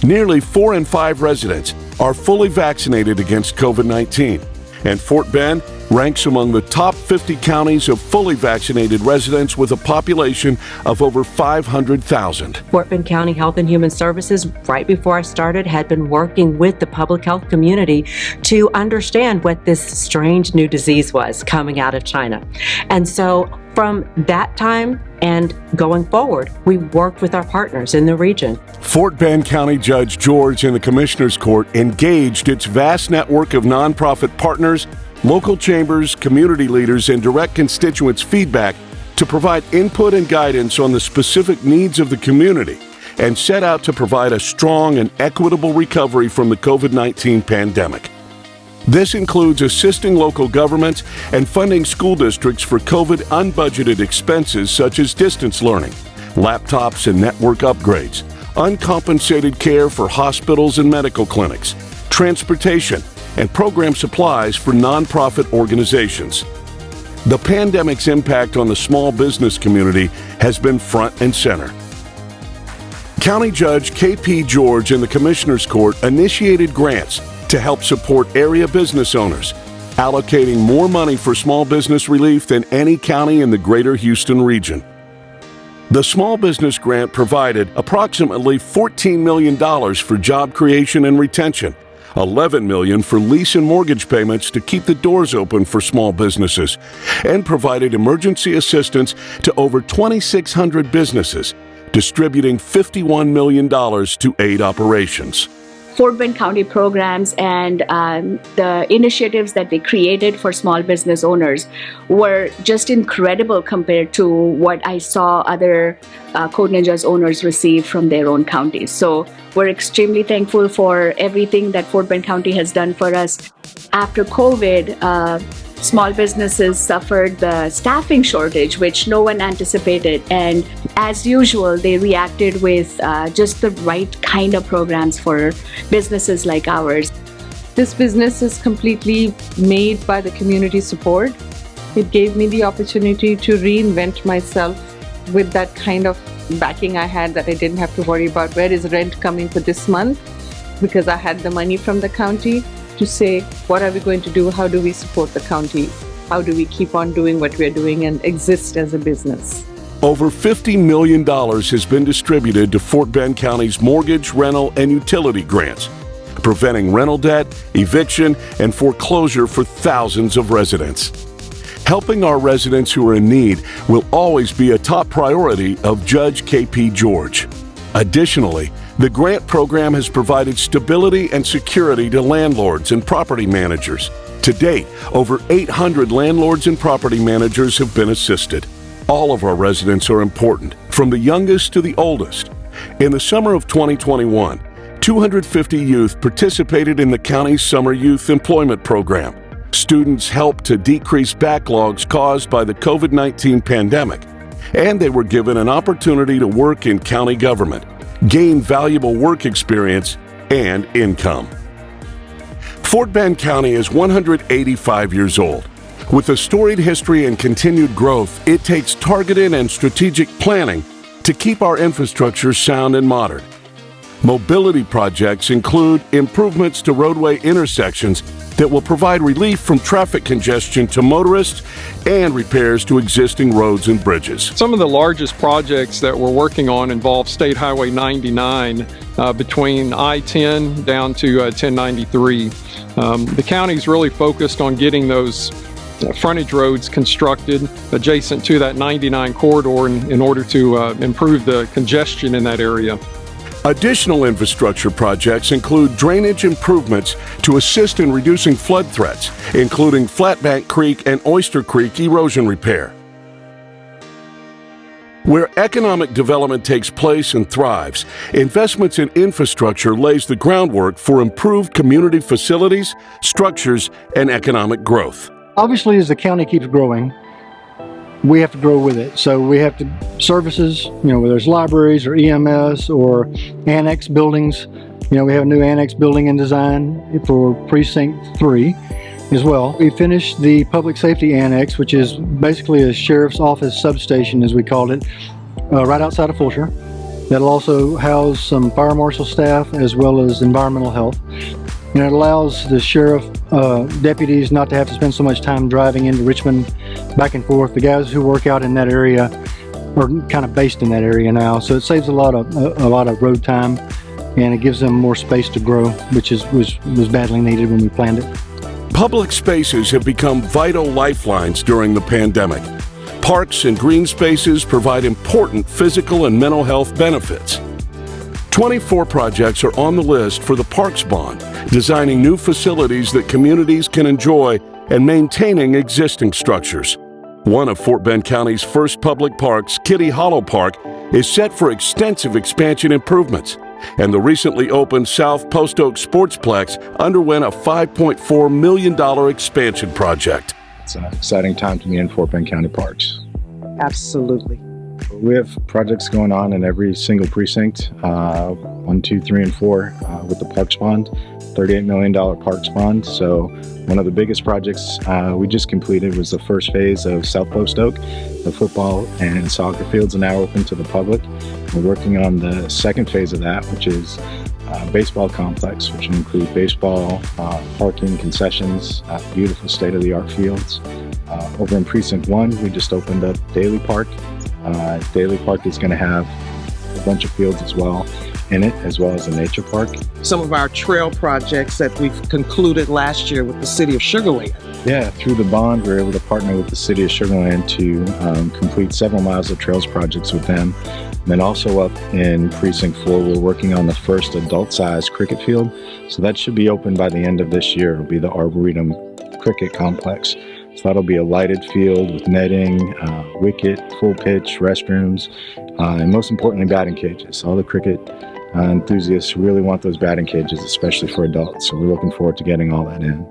Nearly 4 in 5 residents are fully vaccinated against COVID-19, and Fort Bend ranks among the top 50 counties of fully vaccinated residents with a population of over 500,000. Fort Bend County Health and Human Services, right before I started, had been working with the public health community to understand what this strange new disease was coming out of China. And so from that time and going forward, we worked with our partners in the region. Fort Bend County Judge George and the Commissioner's Court engaged its vast network of nonprofit partners, local chambers, community leaders, and direct constituents' feedback to provide input and guidance on the specific needs of the community and set out to provide a strong and equitable recovery from the COVID-19 pandemic. This includes assisting local governments and funding school districts for COVID unbudgeted expenses such as distance learning, laptops and network upgrades, uncompensated care for hospitals and medical clinics, transportation, and program supplies for nonprofit organizations. The pandemic's impact on the small business community has been front and center. County Judge K.P. George and the Commissioner's Court initiated grants to help support area business owners, allocating more money for small business relief than any county in the greater Houston region. The small business grant provided approximately $14 million for job creation and retention, $11 million for lease and mortgage payments to keep the doors open for small businesses, and provided emergency assistance to over 2,600 businesses, distributing $51 million to aid operations. Fort Bend County programs and the initiatives that they created for small business owners were just incredible compared to what I saw other Code Ninjas owners receive from their own counties. So we're extremely thankful for everything that Fort Bend County has done for us. After COVID, small businesses suffered the staffing shortage, which no one anticipated. And as usual, they reacted with just the right kind of programs for businesses like ours. This business is completely made by the community support. It gave me the opportunity to reinvent myself with that kind of backing I had, that I didn't have to worry about where is rent coming for this month, because I had the money from the county to say, what are we going to do? How do we support the county? How do we keep on doing what we're doing and exist as a business? Over $50 million has been distributed to Fort Bend County's mortgage, rental, and utility grants, preventing rental debt, eviction, and foreclosure for thousands of residents. Helping our residents who are in need will always be a top priority of Judge K.P. George. Additionally, the grant program has provided stability and security to landlords and property managers. To date, over 800 landlords and property managers have been assisted. All of our residents are important, from the youngest to the oldest. In the summer of 2021, 250 youth participated in the county's Summer Youth Employment Program. Students helped to decrease backlogs caused by the COVID-19 pandemic, and they were given an opportunity to work in county government, gain valuable work experience, and income. Fort Bend County is 185 years old. With a storied history and continued growth, it takes targeted and strategic planning to keep our infrastructure sound and modern. Mobility projects include improvements to roadway intersections that will provide relief from traffic congestion to motorists and repairs to existing roads and bridges. Some of the largest projects that we're working on involve State Highway 99 between I-10 down to 1093. The county's really focused on getting those frontage roads constructed adjacent to that 99 corridor in order to improve the congestion in that area. Additional infrastructure projects include drainage improvements to assist in reducing flood threats, including Flatbank Creek and Oyster Creek erosion repair. Where economic development takes place and thrives, investments in infrastructure lays the groundwork for improved community facilities, structures, and economic growth. Obviously, as the county keeps growing, we have to grow with it. So we have to, services, whether it's libraries or EMS or annex buildings, we have a new annex building in design for Precinct 3 as well. We finished the public safety annex, which is basically a sheriff's office substation, as we called it, right outside of Fulshire. That'll also house some fire marshal staff as well as environmental health. And it allows the sheriff deputies not to have to spend so much time driving into Richmond back and forth. The guys who work out in that area are kind of based in that area now, so it saves a lot of road time, and it gives them more space to grow, which was badly needed when we planned it. Public spaces have become vital lifelines during the pandemic. Parks and green spaces provide important physical and mental health benefits. 24 projects are on the list for the Parks Bond, designing new facilities that communities can enjoy and maintaining existing structures. One of Fort Bend County's first public parks, Kitty Hollow Park, is set for extensive expansion improvements, and the recently opened South Post Oak Sportsplex underwent a $5.4 million expansion project. It's an exciting time to be in Fort Bend County Parks. Absolutely. We have projects going on in every single precinct, 1, 2, 3, and 4 with the Parks Bond, $38 million Parks Bond. So one of the biggest projects we just completed was the first phase of South Post Oak. The football and soccer fields are now open to the public. We're working on the second phase of that, which is baseball complex, which will include baseball, parking, concessions, beautiful state-of-the-art fields. Over in Precinct 1, we just opened up Daly Park. Daly Park is going to have a bunch of fields as well in it, as well as a nature park. Some of our trail projects that we've concluded last year with the City of Sugar Land. Yeah, through the bond, we're able to partner with the City of Sugar Land to complete several miles of trails projects with them. And then also up in Precinct 4, we're working on the first adult-sized cricket field. So that should be open by the end of this year. It'll be the Arboretum Cricket Complex. So that'll be a lighted field with netting, wicket, full pitch, restrooms, and most importantly, batting cages. All the cricket enthusiasts really want those batting cages, especially for adults. So we're looking forward to getting all that in.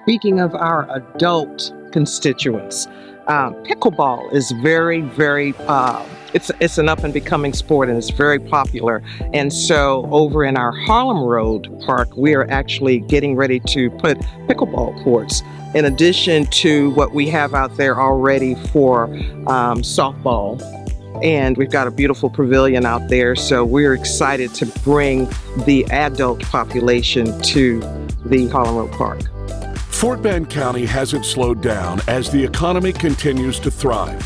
Speaking of our adult constituents, pickleball is very, very, it's an up and becoming sport, and it's very popular. And so over in our Harlem Road Park, we are actually getting ready to put pickleball courts in addition to what we have out there already for softball. And we've got a beautiful pavilion out there, so we're excited to bring the adult population to the Harlem Road Park. Fort Bend County hasn't slowed down as the economy continues to thrive.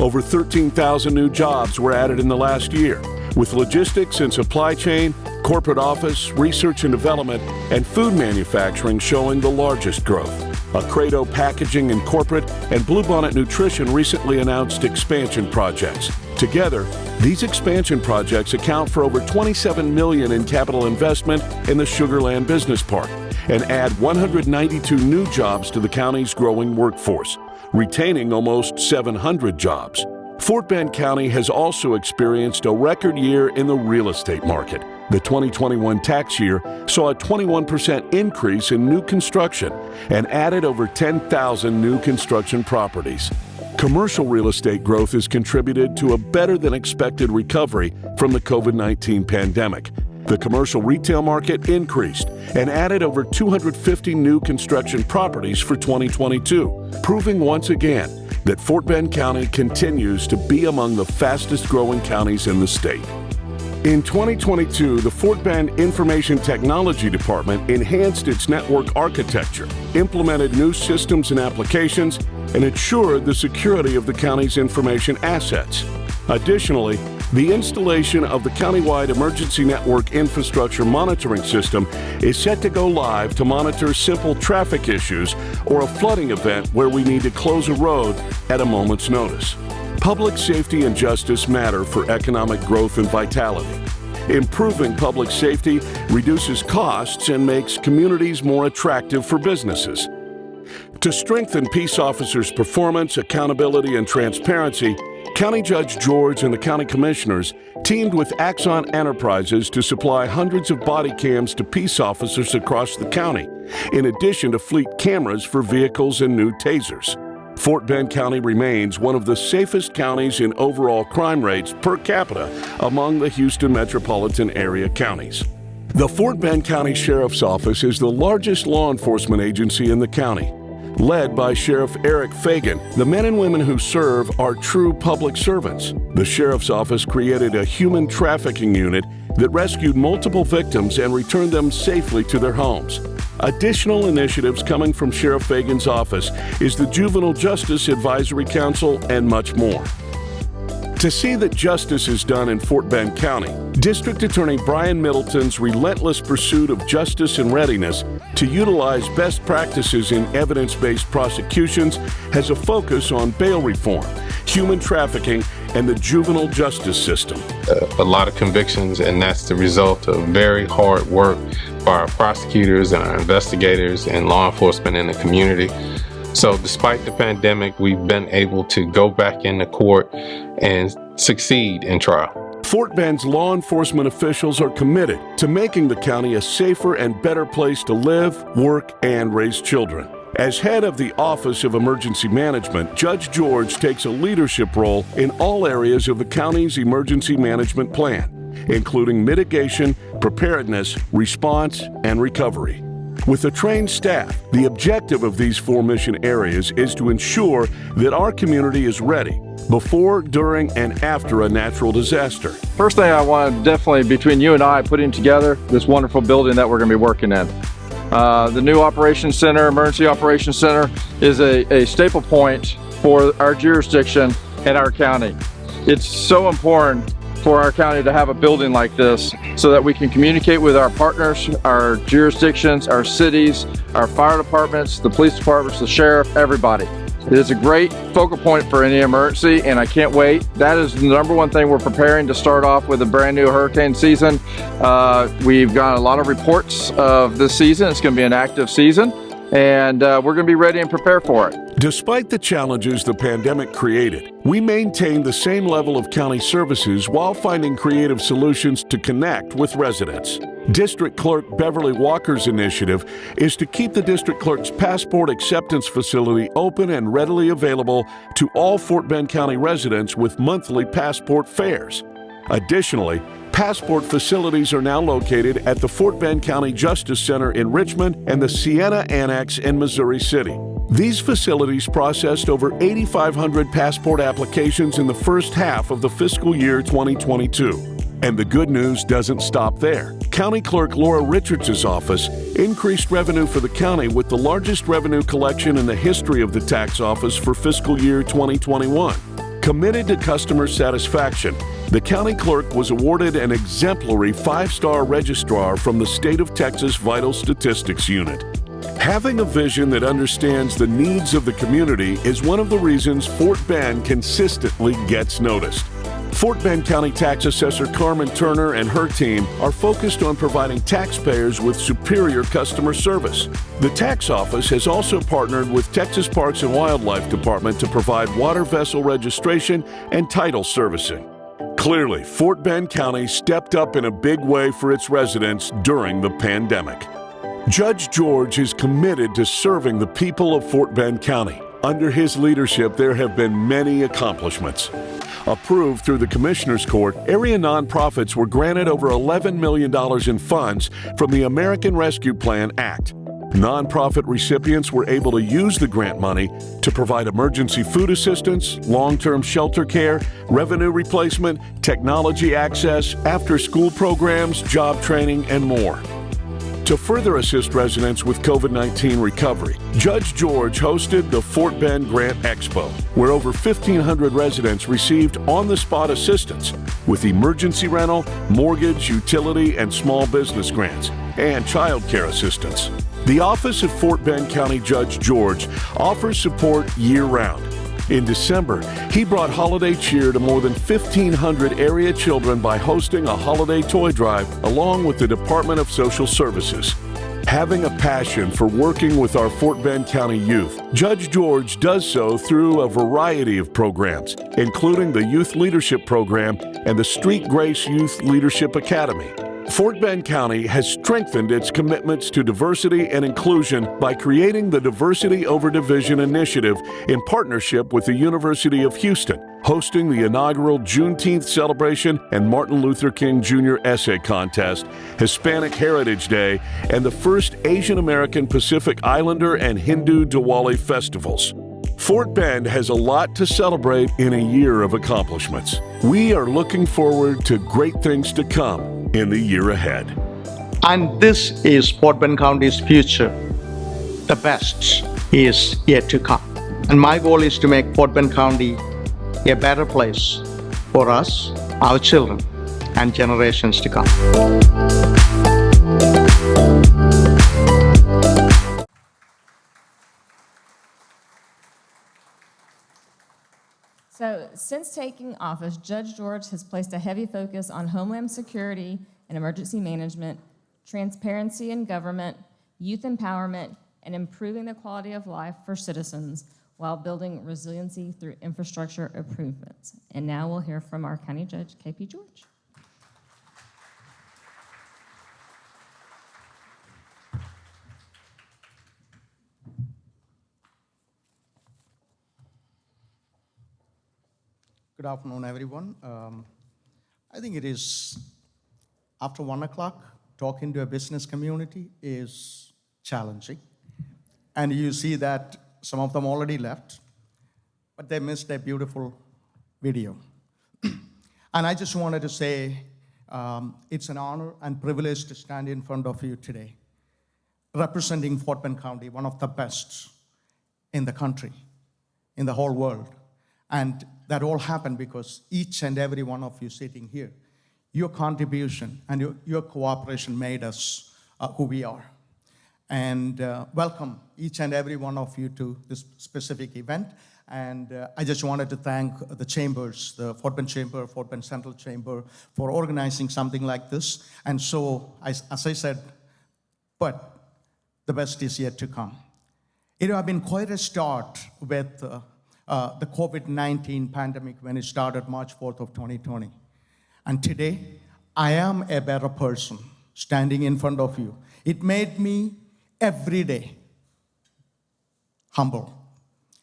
Over 13,000 new jobs were added in the last year, with logistics and supply chain, corporate office, research and development, and food manufacturing showing the largest growth. Credo Packaging and Corporate and Bluebonnet Nutrition recently announced expansion projects. Together, these expansion projects account for over $27 million in capital investment in the Sugar Land Business Park and add 192 new jobs to the county's growing workforce, retaining almost 700 jobs. Fort Bend County has also experienced a record year in the real estate market. The 2021 tax year saw a 21% increase in new construction and added over 10,000 new construction properties. Commercial real estate growth has contributed to a better than expected recovery from the COVID-19 pandemic. The commercial retail market increased and added over 250 new construction properties for 2022, proving once again that Fort Bend County continues to be among the fastest growing counties in the state. In 2022, the Fort Bend Information Technology Department enhanced its network architecture, implemented new systems and applications, and ensured the security of the county's information assets. Additionally, the installation of the countywide emergency network infrastructure monitoring system is set to go live to monitor simple traffic issues or a flooding event where we need to close a road at a moment's notice. Public safety and justice matter for economic growth and vitality. Improving public safety reduces costs and makes communities more attractive for businesses. To strengthen peace officers' performance, accountability, and transparency, County Judge George and the County Commissioners teamed with Axon Enterprises to supply hundreds of body cams to peace officers across the county, in addition to fleet cameras for vehicles and new tasers. Fort Bend County remains one of the safest counties in overall crime rates per capita among the Houston metropolitan area counties. The Fort Bend County Sheriff's Office is the largest law enforcement agency in the county. Led by Sheriff Eric Fagan, the men and women who serve are true public servants. The Sheriff's Office created a human trafficking unit that rescued multiple victims and returned them safely to their homes. Additional initiatives coming from Sheriff Fagan's office is the Juvenile Justice Advisory Council and much more. To see that justice is done in Fort Bend County, District Attorney Brian Middleton's relentless pursuit of justice and readiness to utilize best practices in evidence-based prosecutions has a focus on bail reform, human trafficking, and the juvenile justice system. A lot of convictions, and that's the result of very hard work by our prosecutors and our investigators and law enforcement in the community. So despite the pandemic, we've been able to go back into court and succeed in trial. Fort Bend's law enforcement officials are committed to making the county a safer and better place to live, work, and raise children. As head of the Office of Emergency Management, Judge George takes a leadership role in all areas of the county's emergency management plan, including mitigation, preparedness, response, and recovery. With a trained staff, the objective of these 4 mission areas is to ensure that our community is ready before, during, and after a natural disaster. First thing I want to definitely, between you and I, putting together this wonderful building that we're going to be working in. The new Operations Center, Emergency Operations Center, is a staple point for our jurisdiction and our county. It's so important for our county to have a building like this so that we can communicate with our partners, our jurisdictions, our cities, our fire departments, the police departments, the sheriff, everybody. It is a great focal point for any emergency, and I can't wait. That is the number one thing we're preparing to start off with a brand new hurricane season. We've got a lot of reports of this season. It's going to be an active season, and we're going to be ready and prepared for it. Despite the challenges the pandemic created, we maintain the same level of county services while finding creative solutions to connect with residents. District Clerk Beverly Walker's initiative is to keep the District Clerk's passport acceptance facility open and readily available to all Fort Bend County residents with monthly passport fairs. Additionally, passport facilities are now located at the Fort Bend County Justice Center in Richmond and the Sienna Annex in Missouri City. These facilities processed over 8,500 passport applications in the first half of the fiscal year 2022. And the good news doesn't stop there. County Clerk Laura Richards' office increased revenue for the county with the largest revenue collection in the history of the tax office for fiscal year 2021. Committed to customer satisfaction, the county clerk was awarded an exemplary 5-star registrar from the State of Texas Vital Statistics Unit. Having a vision that understands the needs of the community is one of the reasons Fort Bend consistently gets noticed. Fort Bend County Tax Assessor Carmen Turner and her team are focused on providing taxpayers with superior customer service. The tax office has also partnered with Texas Parks and Wildlife Department to provide water vessel registration and title servicing. Clearly, Fort Bend County stepped up in a big way for its residents during the pandemic. Judge George is committed to serving the people of Fort Bend County. Under his leadership, there have been many accomplishments. Approved through the Commissioner's Court, area nonprofits were granted over $11 million in funds from the American Rescue Plan Act. Nonprofit recipients were able to use the grant money to provide emergency food assistance, long-term shelter care, revenue replacement, technology access, after-school programs, job training, and more. To further assist residents with COVID-19 recovery, Judge George hosted the Fort Bend Grant Expo, where over 1,500 residents received on-the-spot assistance with emergency rental, mortgage, utility, and small business grants, and child care assistance. The Office of Fort Bend County Judge George offers support year-round. In December, he brought holiday cheer to more than 1,500 area children by hosting a holiday toy drive along with the Department of Social Services. Having a passion for working with our Fort Bend County youth, Judge George does so through a variety of programs, including the Youth Leadership Program and the Street Grace Youth Leadership Academy. Fort Bend County has strengthened its commitments to diversity and inclusion by creating the Diversity Over Division Initiative in partnership with the University of Houston, hosting the inaugural Juneteenth celebration and Martin Luther King Jr. Essay Contest, Hispanic Heritage Day, and the first Asian American Pacific Islander and Hindu Diwali festivals. Fort Bend has a lot to celebrate in a year of accomplishments. We are looking forward to great things to come in the year ahead. And this is Fort Bend County's future. The best is yet to come. And my goal is to make Fort Bend County a better place for us, our children, and generations to come. So, since taking office, Judge George has placed a heavy focus on homeland security and emergency management, transparency in government, youth empowerment, and improving the quality of life for citizens while building resiliency through infrastructure improvements. And now we'll hear from our County Judge, KP George. Good afternoon, everyone. I think it is after 1 o'clock, talking to a business community is challenging. And you see that some of them already left, but they missed a beautiful video. And I just wanted to say it's an honor and privilege to stand in front of you today, representing Fort Bend County, one of the best in the country, in the whole world. And that all happened because each and every one of you sitting here, your contribution and your cooperation made us who we are. And welcome each and every one of you to this specific event. And I just wanted to thank the chambers, the Fort Bend Chamber, Fort Bend Central Chamber, for organizing something like this. And so, as I said, but the best is yet to come. It would have been quite a start with the COVID-19 pandemic when it started March 4th of 2020. And today, I am a better person standing in front of you. It made me every day humble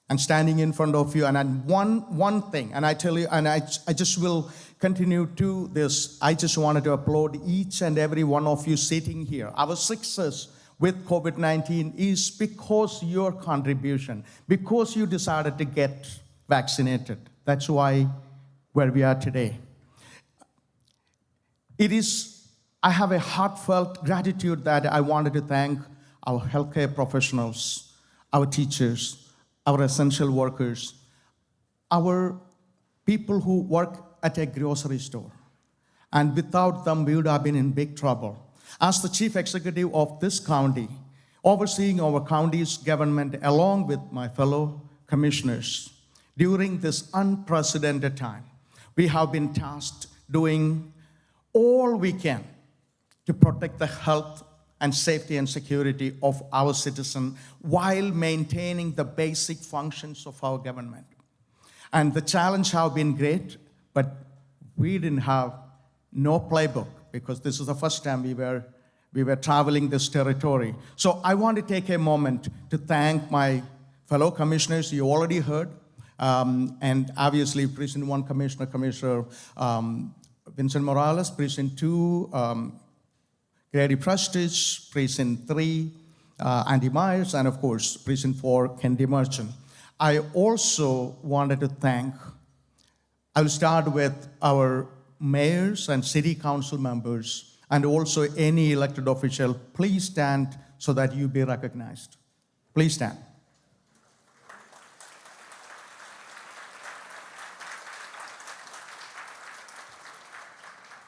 and standing in front of you. And one thing, and I tell you, and I just will continue to this, I just wanted to applaud each and every one of you sitting here. Our success with COVID-19 is because your contribution, because you decided to get vaccinated. That's why where we are today. I have a heartfelt gratitude that I wanted to thank our healthcare professionals, our teachers, our essential workers, our people who work at a grocery store. And without them, we would have been in big trouble. As the chief executive of this county, overseeing our county's government along with my fellow commissioners, during this unprecedented time, we have been tasked doing all we can to protect the health and safety and security of our citizens while maintaining the basic functions of our government. And the challenge has been great, but we didn't have no playbook because this is the first time we were traveling this territory. So I want to take a moment to thank my fellow commissioners you already heard, and obviously Precinct 1 Commissioner Vincent Morales, Precinct 2, Grady Prestige, Precinct 3, Andy Myers, and of course, Precinct 4, Kendi Merchant. I also wanted to thank, I will start with our mayors and city council members, and also any elected official. Please stand so that you be recognized. Please stand.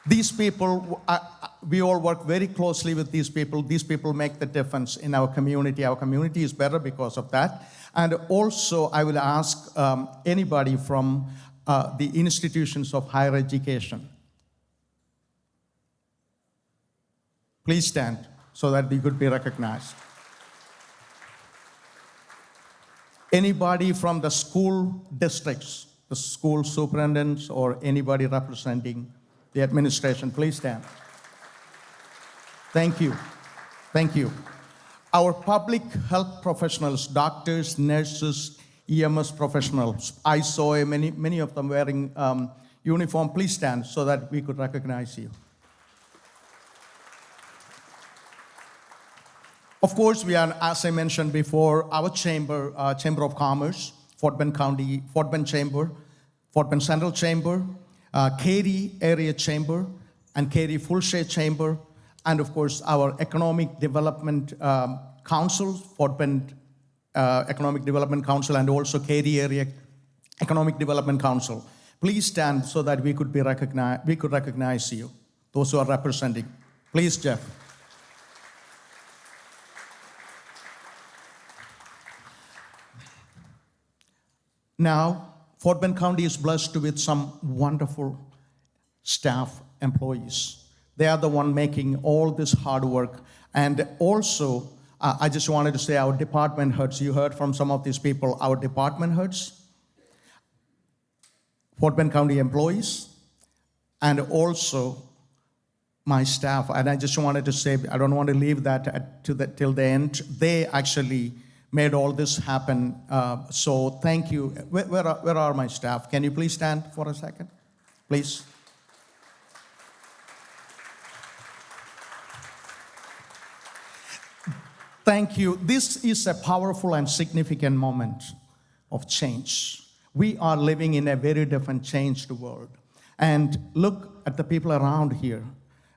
These people, we all work very closely with these people. These people make the difference in our community. Our community is better because of that. And also, I will ask anybody from the institutions of higher education. Please stand so that we could be recognized. Anybody from the school districts, the school superintendents, or anybody representing the administration, please stand. Thank you. Thank you. Our public health professionals, doctors, nurses, EMS professionals, I saw many of them wearing uniform. Please stand so that we could recognize you. Of course, we are, as I mentioned before, our chamber, Chamber of Commerce, Fort Bend County, Fort Bend Chamber, Fort Bend Central Chamber, Katy Area Chamber, and Katy Full Shade Chamber, and of course, our Economic Development Council, Fort Bend Economic Development Council, and also Katy Area Economic Development Council. Please stand so that we could recognize you, those who are representing. Please, Jeff. Now, Fort Bend County is blessed with some wonderful staff employees. They are the one making all this hard work. And also, I just wanted to say our department heads, you heard from some of these people, our department heads, Fort Bend County employees, and also my staff. And I just wanted to say, I don't want to leave that till the end. They actually made all this happen. So thank you. Where are my staff? Can you please stand for a second, please? Thank you. This is a powerful and significant moment of change. We are living in a very different changed world. And look at the people around here,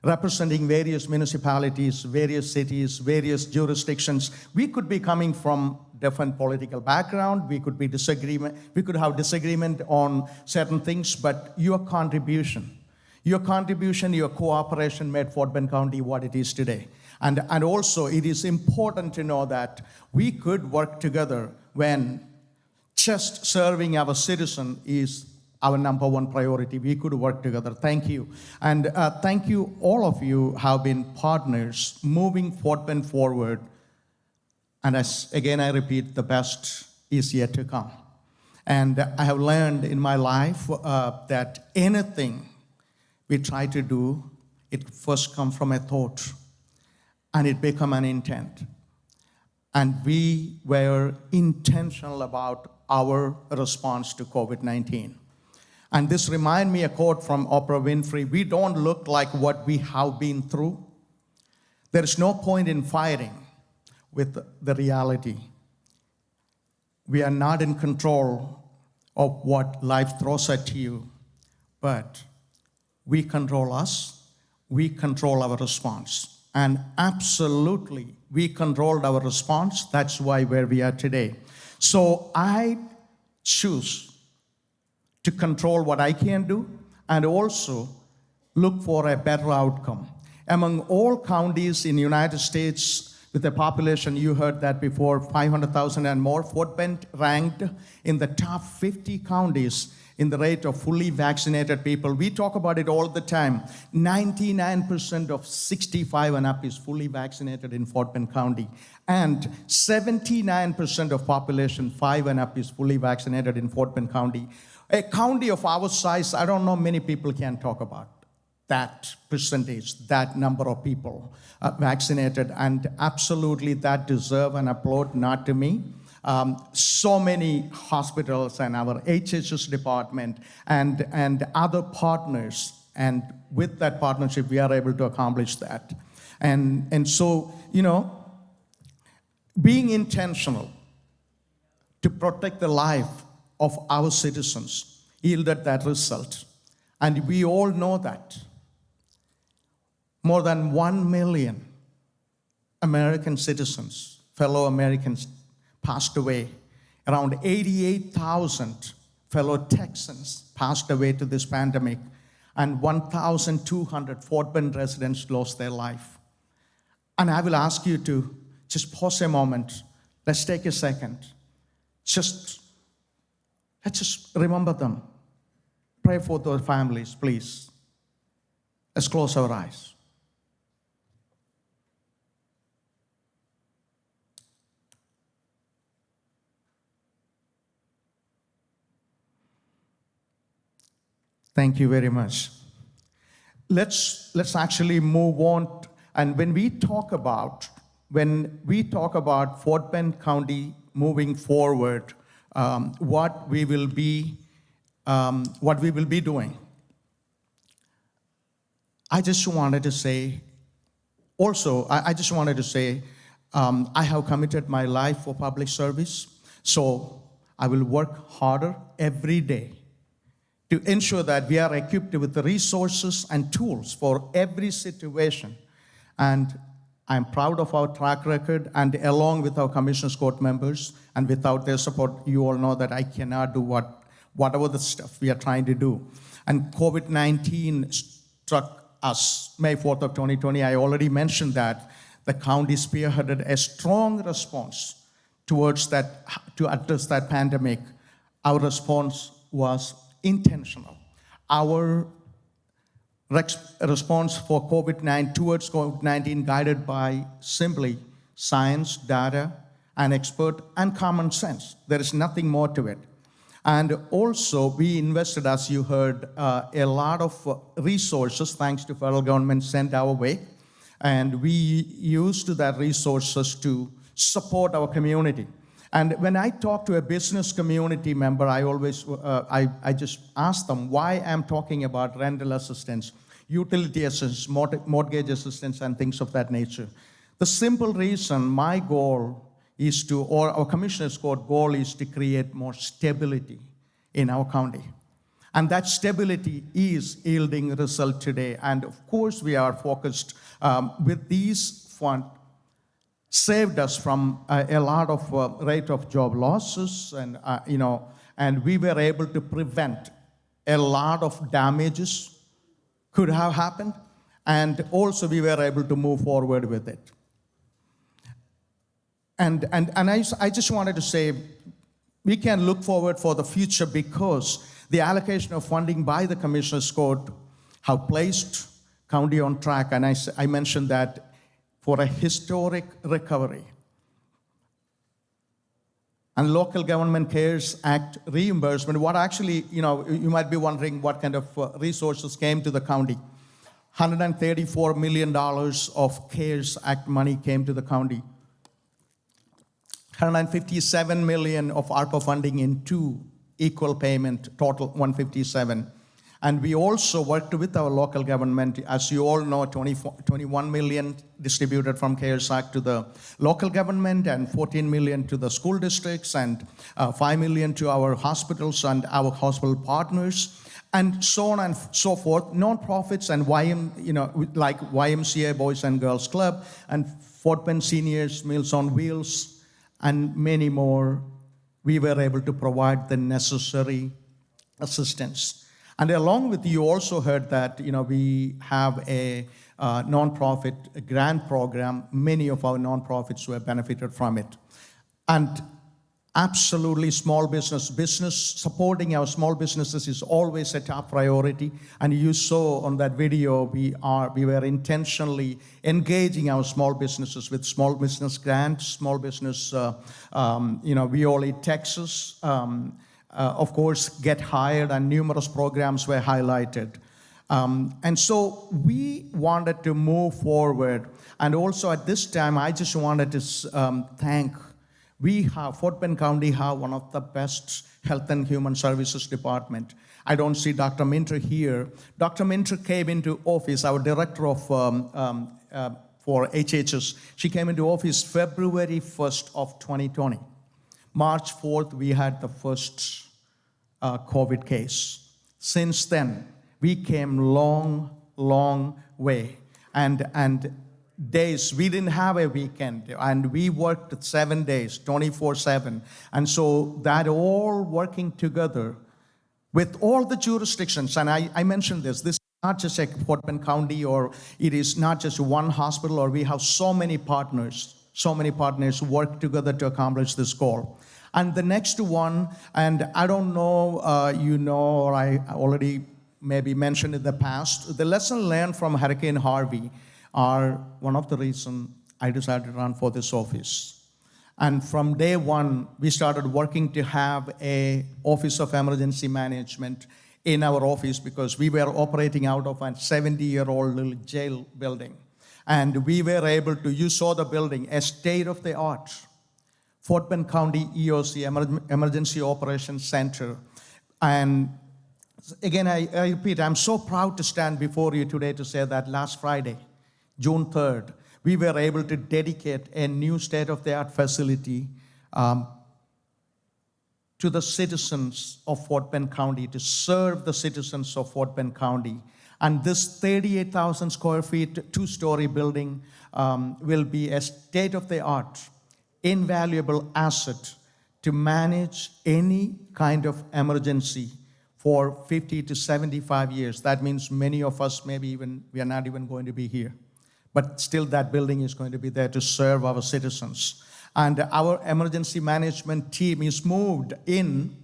representing various municipalities, various cities, various jurisdictions. We could be coming from different political background. We could have disagreement on certain things, but your contribution, your cooperation made Fort Bend County what it is today. And also, it is important to know that we could work together when just serving our citizen is our number one priority. We could work together. Thank you. And thank you, all of you have been partners moving Fort Bend forward. And again, I repeat, the best is yet to come. And I have learned in my life that anything we try to do, it first comes from a thought, and it become an intent. And we were intentional about our response to COVID-19. And this reminds me a quote from Oprah Winfrey: we don't look like what we have been through. There is no point in fighting with the reality. We are not in control of what life throws at you, but we control us, we control our response. And absolutely, we controlled our response. That's why where we are today. So I choose to control what I can do and also look for a better outcome. Among all counties in the United States with a population, you heard that before, 500,000 and more, Fort Bend ranked in the top 50 counties in the rate of fully vaccinated people. We talk about it all the time. 99% of 65 and up is fully vaccinated in Fort Bend County. And 79% of population 5 and up is fully vaccinated in Fort Bend County. A county of our size, I don't know many people can talk about that percentage, that number of people vaccinated, and absolutely that deserve an applaud, not to me. So many hospitals and our HHS department and other partners, and with that partnership, we are able to accomplish that. And so, being intentional to protect the life of our citizens yielded that result. And we all know that. More than 1 million American citizens, fellow Americans, passed away. Around 88,000 fellow Texans passed away to this pandemic, and 1,200 Fort Bend residents lost their life. And I will ask you to just pause a moment. Let's take a second. Let's just remember them. Pray for those families, please. Let's close our eyes. Thank you very much. Let's actually move on And when we talk about Fort Bend County moving forward, what we will be doing, I just wanted to say, I have committed my life for public service, so I will work harder every day to ensure that we are equipped with the resources and tools for every situation. And I'm proud of our track record, and along with our Commissioners Court members, and without their support, you all know that I cannot do whatever the stuff we are trying to do. And COVID-19 struck us May 4th of 2020. I already mentioned that the county spearheaded a strong response towards that, to address that pandemic. Our response was intentional. Our response for towards COVID-19 guided by simply science, data, and expert, and common sense. There is nothing more to it. And also, we invested, as you heard, a lot of resources, thanks to federal government, sent our way. And we used that resources to support our community. And when I talk to a business community member, I always, I just ask them why I'm talking about rental assistance, utility assistance, mortgage assistance, and things of that nature. The simple reason my goal is to, or our Commissioner's Court goal is to create more stability in our county. And that stability is yielding result today. And of course, we are focused with these funds, saved us from a lot of rate of job losses, and and we were able to prevent a lot of damages could have happened, and also we were able to move forward with it. And I just wanted to say, we can look forward for the future because the allocation of funding by the Commissioner's Court have placed county on track, and I mentioned that for a historic recovery. And Local Government CARES Act reimbursement, what actually, you might be wondering what kind of resources came to the county. $134 million of CARES Act money came to the county. $157 million of ARPA funding in two equal payment, total $157. And we also worked with our local government. As you all know, $21 million distributed from CARES Act to the local government, and $14 million to the school districts, and $5 million to our hospitals and our hospital partners, and so on and so forth. Nonprofits and like YMCA Boys and Girls Club, and Fort Bend Seniors Meals on Wheels, and many more. We were able to provide the necessary assistance. And along with you also heard that we have a nonprofit grant program. Many of our nonprofits were benefited from it. And absolutely small business supporting our small businesses is always a top priority. And you saw on that video, we were intentionally engaging our small businesses with small business grants, small business, Violi, Texas, of course, Get Hired, and numerous programs were highlighted. And so we wanted to move forward. And also at this time, I just wanted to thank, Fort Bend County have one of the best Health and Human Services Department. I don't see Dr. Minter here. Dr. Minter came into office, our director of for HHS. She came into office February 1st of 2020. March 4th, we had the first COVID case. Since then, we came long way. And days, we didn't have a weekend, and we worked 7 days, 24/7. And so that all working together with all the jurisdictions, and I mentioned this is not just a Fort Bend County, or it is not just one hospital, or we have so many partners work together to accomplish this goal. And the next one, and I don't know, or I already maybe mentioned in the past, the lesson learned from Hurricane Harvey are one of the reasons I decided to run for this office. And from day one, we started working to have an Office of Emergency Management in our office because we were operating out of a 70-year-old little jail building. And we were able to, you saw the building, a state-of-the-art Fort Bend County EOC, Emergency Operations Center. And again, I repeat, I'm so proud to stand before you today to say that last Friday, June 3rd, we were able to dedicate a new state-of-the-art facility to the citizens of Fort Bend County, to serve the citizens of Fort Bend County. And this 38,000 square feet, two-story building will be a state-of-the-art, invaluable asset to manage any kind of emergency for 50 to 75 years. That means many of us, maybe even, we are not even going to be here. But still that building is going to be there to serve our citizens. And our emergency management team is moved in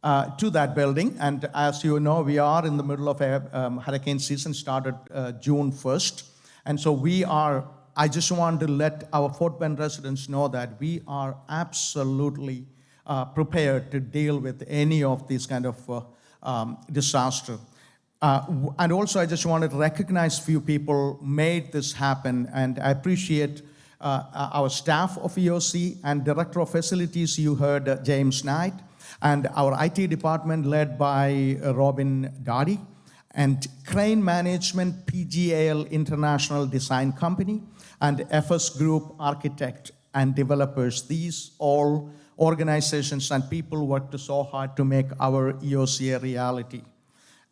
to that building. And as you know, we are in the middle of a hurricane season, started June 1st. And so I just want to let our Fort Bend residents know that we are absolutely prepared to deal with any of these kind of disaster. And also, I just wanted to recognize few people made this happen, and I appreciate our staff of EOC and Director of Facilities, you heard James Knight, and our IT department led by Robin Doddy, and Crane Management, PGAL International Design Company, and FS Group Architect and Developers. These all organizations and people worked so hard to make our EOC a reality.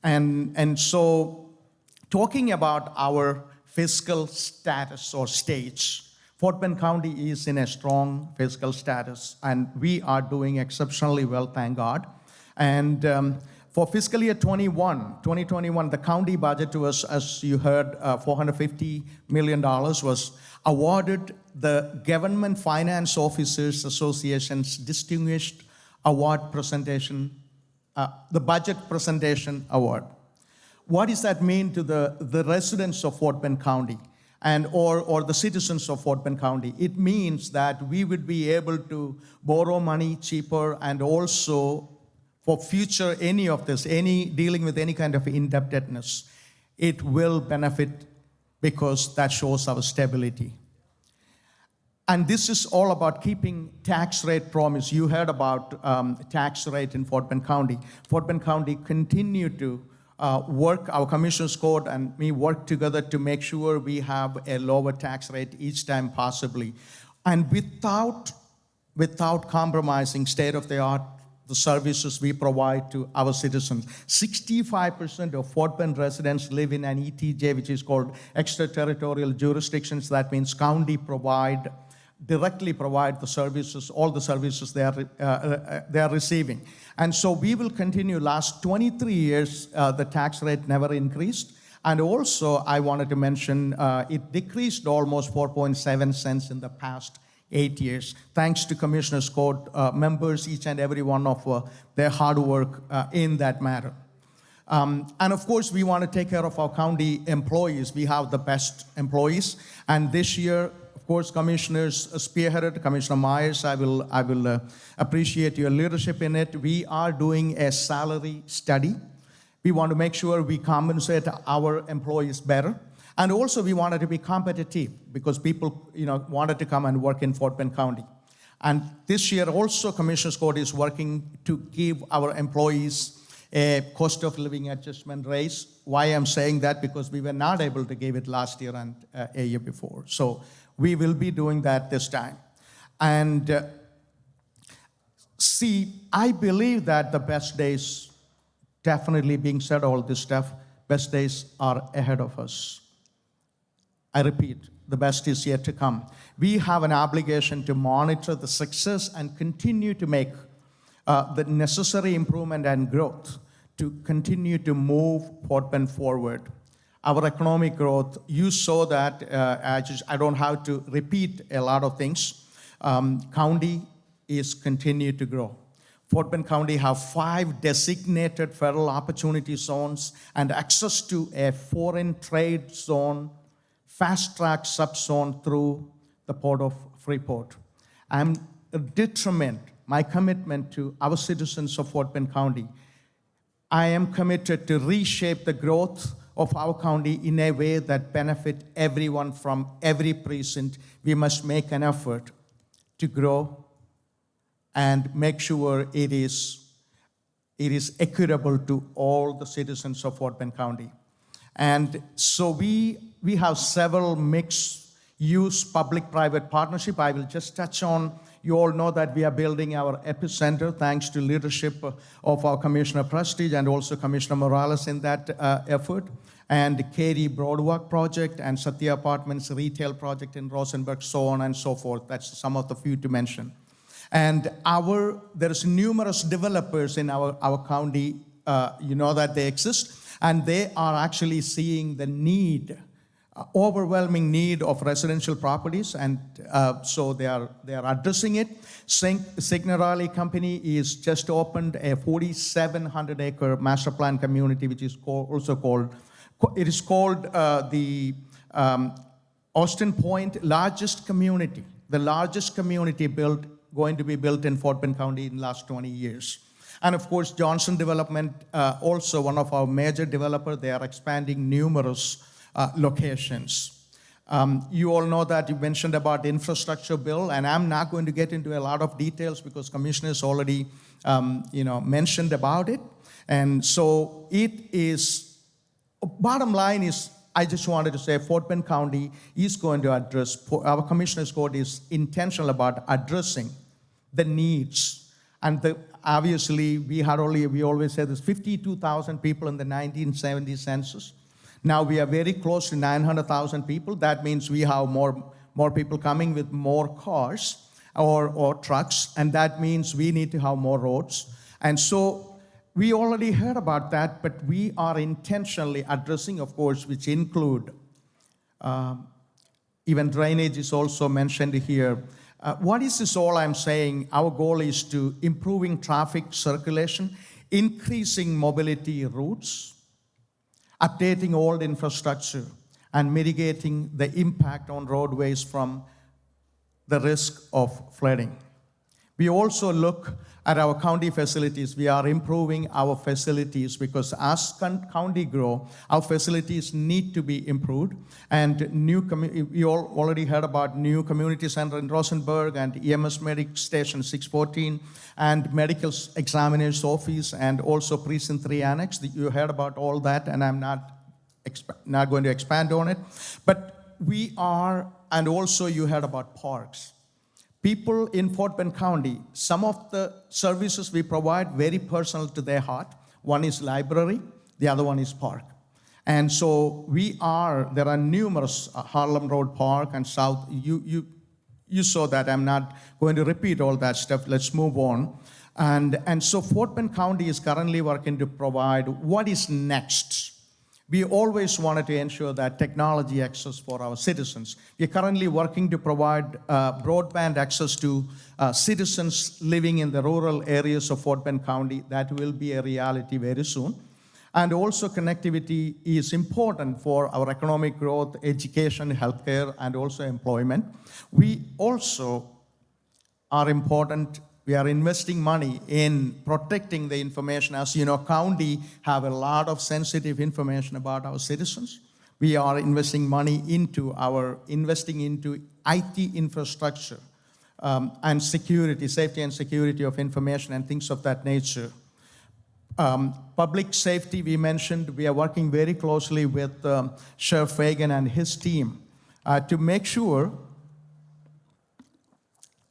And so, talking about our fiscal status or stage, Fort Bend County is in a strong fiscal status, and we are doing exceptionally well, thank God. And for fiscal year 2021, the county budget was, as you heard, $450 million was awarded the Government Finance Officers Association's Distinguished Award Presentation, the Budget Presentation Award. What does that mean to the residents of Fort Bend County and or the citizens of Fort Bend County? It means that we would be able to borrow money cheaper, and also for future dealing with any kind of indebtedness, it will benefit because that shows our stability. And this is all about keeping tax rate promise. You heard about tax rate in Fort Bend County. Fort Bend County continue to work, our Commissioner's Court and me work together to make sure we have a lower tax rate each time possibly. And without compromising state-of-the-art the services we provide to our citizens. 65% of Fort Bend residents live in an ETJ, which is called extraterritorial jurisdictions. That means county directly provide the services, all the services they are receiving. And so we will continue. Last 23 years, the tax rate never increased. And also, I wanted to mention, it decreased almost 4.7 cents in the past 8 years, thanks to Commissioner's Court members, each and every one of their hard work in that matter. And of course, we want to take care of our county employees. We have the best employees. And this year, of course, Commissioners spearheaded, Commissioner Myers, I will appreciate your leadership in it. We are doing a salary study. We want to make sure we compensate our employees better. And also, we wanted to be competitive because people, wanted to come and work in Fort Bend County. And this year also, Commissioner's Court is working to give our employees a cost of living adjustment raise. Why I'm saying that? Because we were not able to give it last year and a year before. So we will be doing that this time. And I believe that the best days, definitely being said all this stuff, best days are ahead of us. I repeat, the best is yet to come. We have an obligation to monitor the success and continue to make the necessary improvement and growth to continue to move Fort Bend forward. Our economic growth, you saw that, I don't have to repeat a lot of things. County is continued to grow. Fort Bend County have 5 designated federal opportunity zones and access to a foreign trade zone, fast-track subzone through the Port of Freeport. I'm determined, my commitment to our citizens of Fort Bend County, I am committed to reshape the growth of our county in a way that benefit everyone from every precinct. We must make an effort to grow and make sure it is equitable to all the citizens of Fort Bend County. And so we have several mixed-use public-private partnership. I will just touch on, you all know that we are building our epicenter thanks to leadership of our Commissioner Prestige and also Commissioner Morales in that effort. And Katy Broadwalk project and Satya Apartments retail project in Rosenberg, so on and so forth. That's some of the few to mention. And there's numerous developers in our county, you know that they exist, and they are actually seeing the need, overwhelming need of residential properties, and so they are addressing it. Signorelli Company is just opened a 4,700-acre master plan community, which is called the Austin Point largest community, the largest community going to be built in Fort Bend County in the last 20 years. And of course, Johnson Development, also one of our major developers, they are expanding numerous locations. You all know that you mentioned about the infrastructure bill, and I'm not going to get into a lot of details because commissioners already mentioned about it. And so it is, bottom line is, I just wanted to say Fort Bend County is going to address, our Commissioner's Court is intentional about addressing the needs. And obviously, we always say there's 52,000 people in the 1970 census. Now we are very close to 900,000 people. That means we have more people coming with more cars or trucks, and that means we need to have more roads. And so we already heard about that, but we are intentionally addressing, of course, which include even drainage is also mentioned here. What is this all I'm saying? Our goal is to improving traffic circulation, increasing mobility routes, updating old infrastructure, and mitigating the impact on roadways from the risk of flooding. We also look at our county facilities. We are improving our facilities because as county grow, our facilities need to be improved. And we all already heard about new community center in Rosenberg and EMS Medic Station 614 and medical examiner's office and also Precinct 3 Annex. You heard about all that, and I'm not going to expand on it. But we are, and also you heard about parks. People in Fort Bend County, some of the services we provide very personal to their heart. One is library, the other one is park. And so there are numerous Harlem Road Park and South, you saw that, I'm not going to repeat all that stuff, let's move on. And so Fort Bend County is currently working to provide what is next. We always wanted to ensure that technology access for our citizens. We are currently working to provide broadband access to citizens living in the rural areas of Fort Bend County. That will be a reality very soon. And also connectivity is important for our economic growth, education, healthcare, and also employment. We also are important. We are investing money in protecting the information. As you know, county have a lot of sensitive information about our citizens. We are investing money into IT infrastructure and security, safety and security of information and things of that nature. Public safety, we mentioned, we are working very closely with Sheriff Fagan and his team to make sure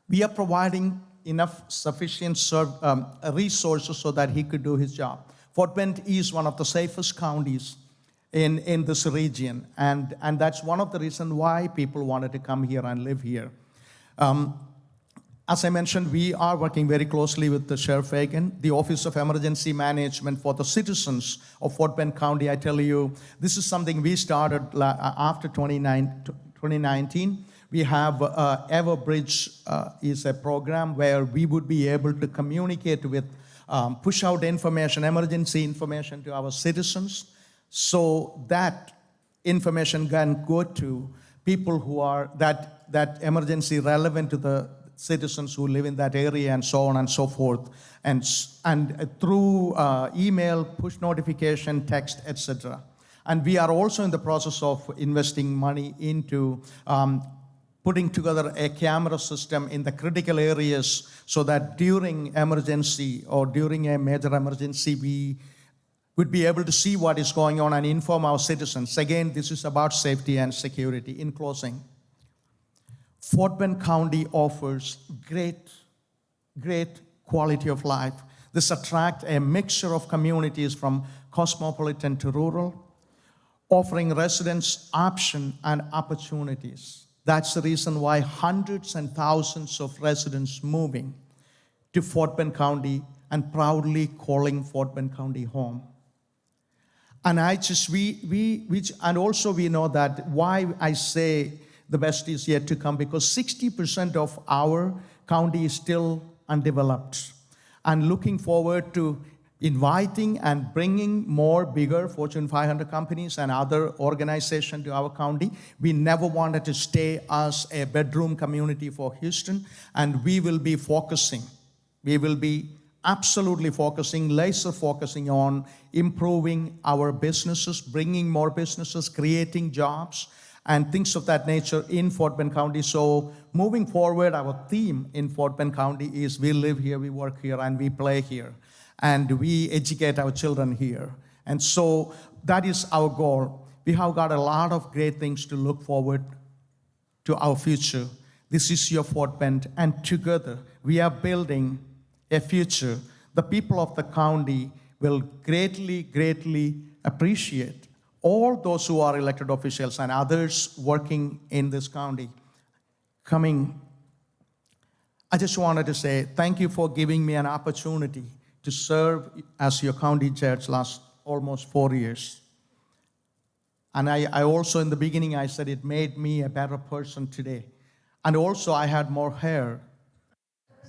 we are providing enough sufficient resources so that he could do his job. Fort Bend is one of the safest counties in this region, and that's one of the reasons why people wanted to come here and live here. As I mentioned, we are working very closely with the Sheriff Fagan, the Office of Emergency Management for the citizens of Fort Bend County. I tell you, this is something we started after 2019. We have Everbridge is a program where we would be able to communicate with, push out information, emergency information to our citizens, so that information can go to people who are that emergency relevant to the citizens who live in that area and so on and so forth, and through email, push notification, text, etc. And we are also in the process of investing money into putting together a camera system in the critical areas so that during emergency or during a major emergency, we would be able to see what is going on and inform our citizens. Again, this is about safety and security. In closing, Fort Bend County offers great quality of life. This attracts a mixture of communities from cosmopolitan to rural, offering residents options and opportunities. That's the reason why hundreds and thousands of residents moving to Fort Bend County and proudly calling Fort Bend County home. And and also we know that why I say the best is yet to come, because 60% of our county is still undeveloped. And looking forward to inviting and bringing more bigger Fortune 500 companies and other organizations to our county. We never wanted to stay as a bedroom community for Houston, and we will be absolutely focusing, laser focusing on improving our businesses, bringing more businesses, creating jobs, and things of that nature in Fort Bend County. So moving forward, our theme in Fort Bend County is we live here, we work here, and we play here. And we educate our children here. And so that is our goal. We have got a lot of great things to look forward to our future. This is your Fort Bend, and together we are building a future the people of the county will greatly appreciate. All those who are elected officials and others working in this county I just wanted to say thank you for giving me an opportunity to serve as your county judge last almost 4 years. And I also, in the beginning, I said it made me a better person today. And also, I had more hair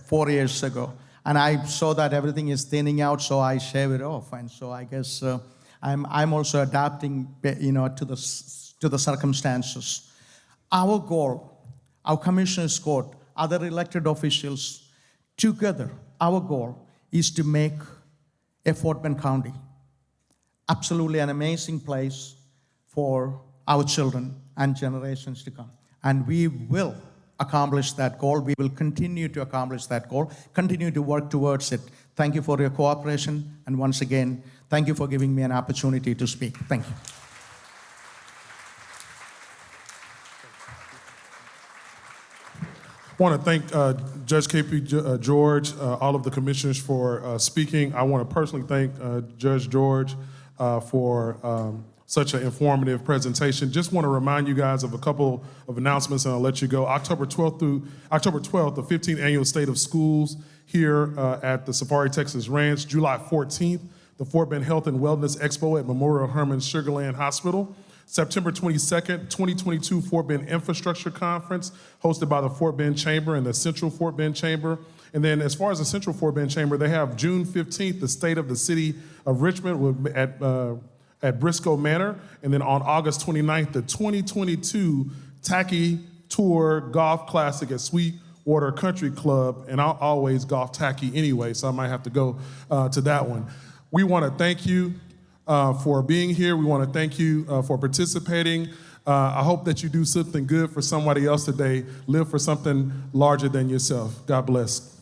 4 years ago. And I saw that everything is thinning out, so I shave it off. And so I guess I'm also adapting, to the circumstances. Our goal, our commissioner's court, other elected officials, together, our goal is to make a Fort Bend County absolutely an amazing place for our children and generations to come. And we will accomplish that goal. We will continue to accomplish that goal, continue to work towards it. Thank you for your cooperation. And once again, thank you for giving me an opportunity to speak. Thank you. I want to thank Judge K.P. George, all of the commissioners for speaking. I want to personally thank Judge George for such an informative presentation. Just want to remind you guys of a couple of announcements and I'll let you go. October 12th, the 15th Annual State of Schools here at the Safari Texas Ranch. July 14th, the Fort Bend Health and Wellness Expo at Memorial Hermann Sugar Land Hospital. September 22nd, 2022 Fort Bend Infrastructure Conference hosted by the Fort Bend Chamber and the Central Fort Bend Chamber. And then as far as the Central Fort Bend Chamber, they have June 15th, the State of the City of Richmond at Briscoe Manor. And then on August 29th, the 2022 Tacky Tour Golf Classic at Sweetwater Country Club. And I'll always golf tacky anyway, so I might have to go to that one. We want to thank you for being here. We want to thank you for participating. I hope that you do something good for somebody else today. Live for something larger than yourself. God bless.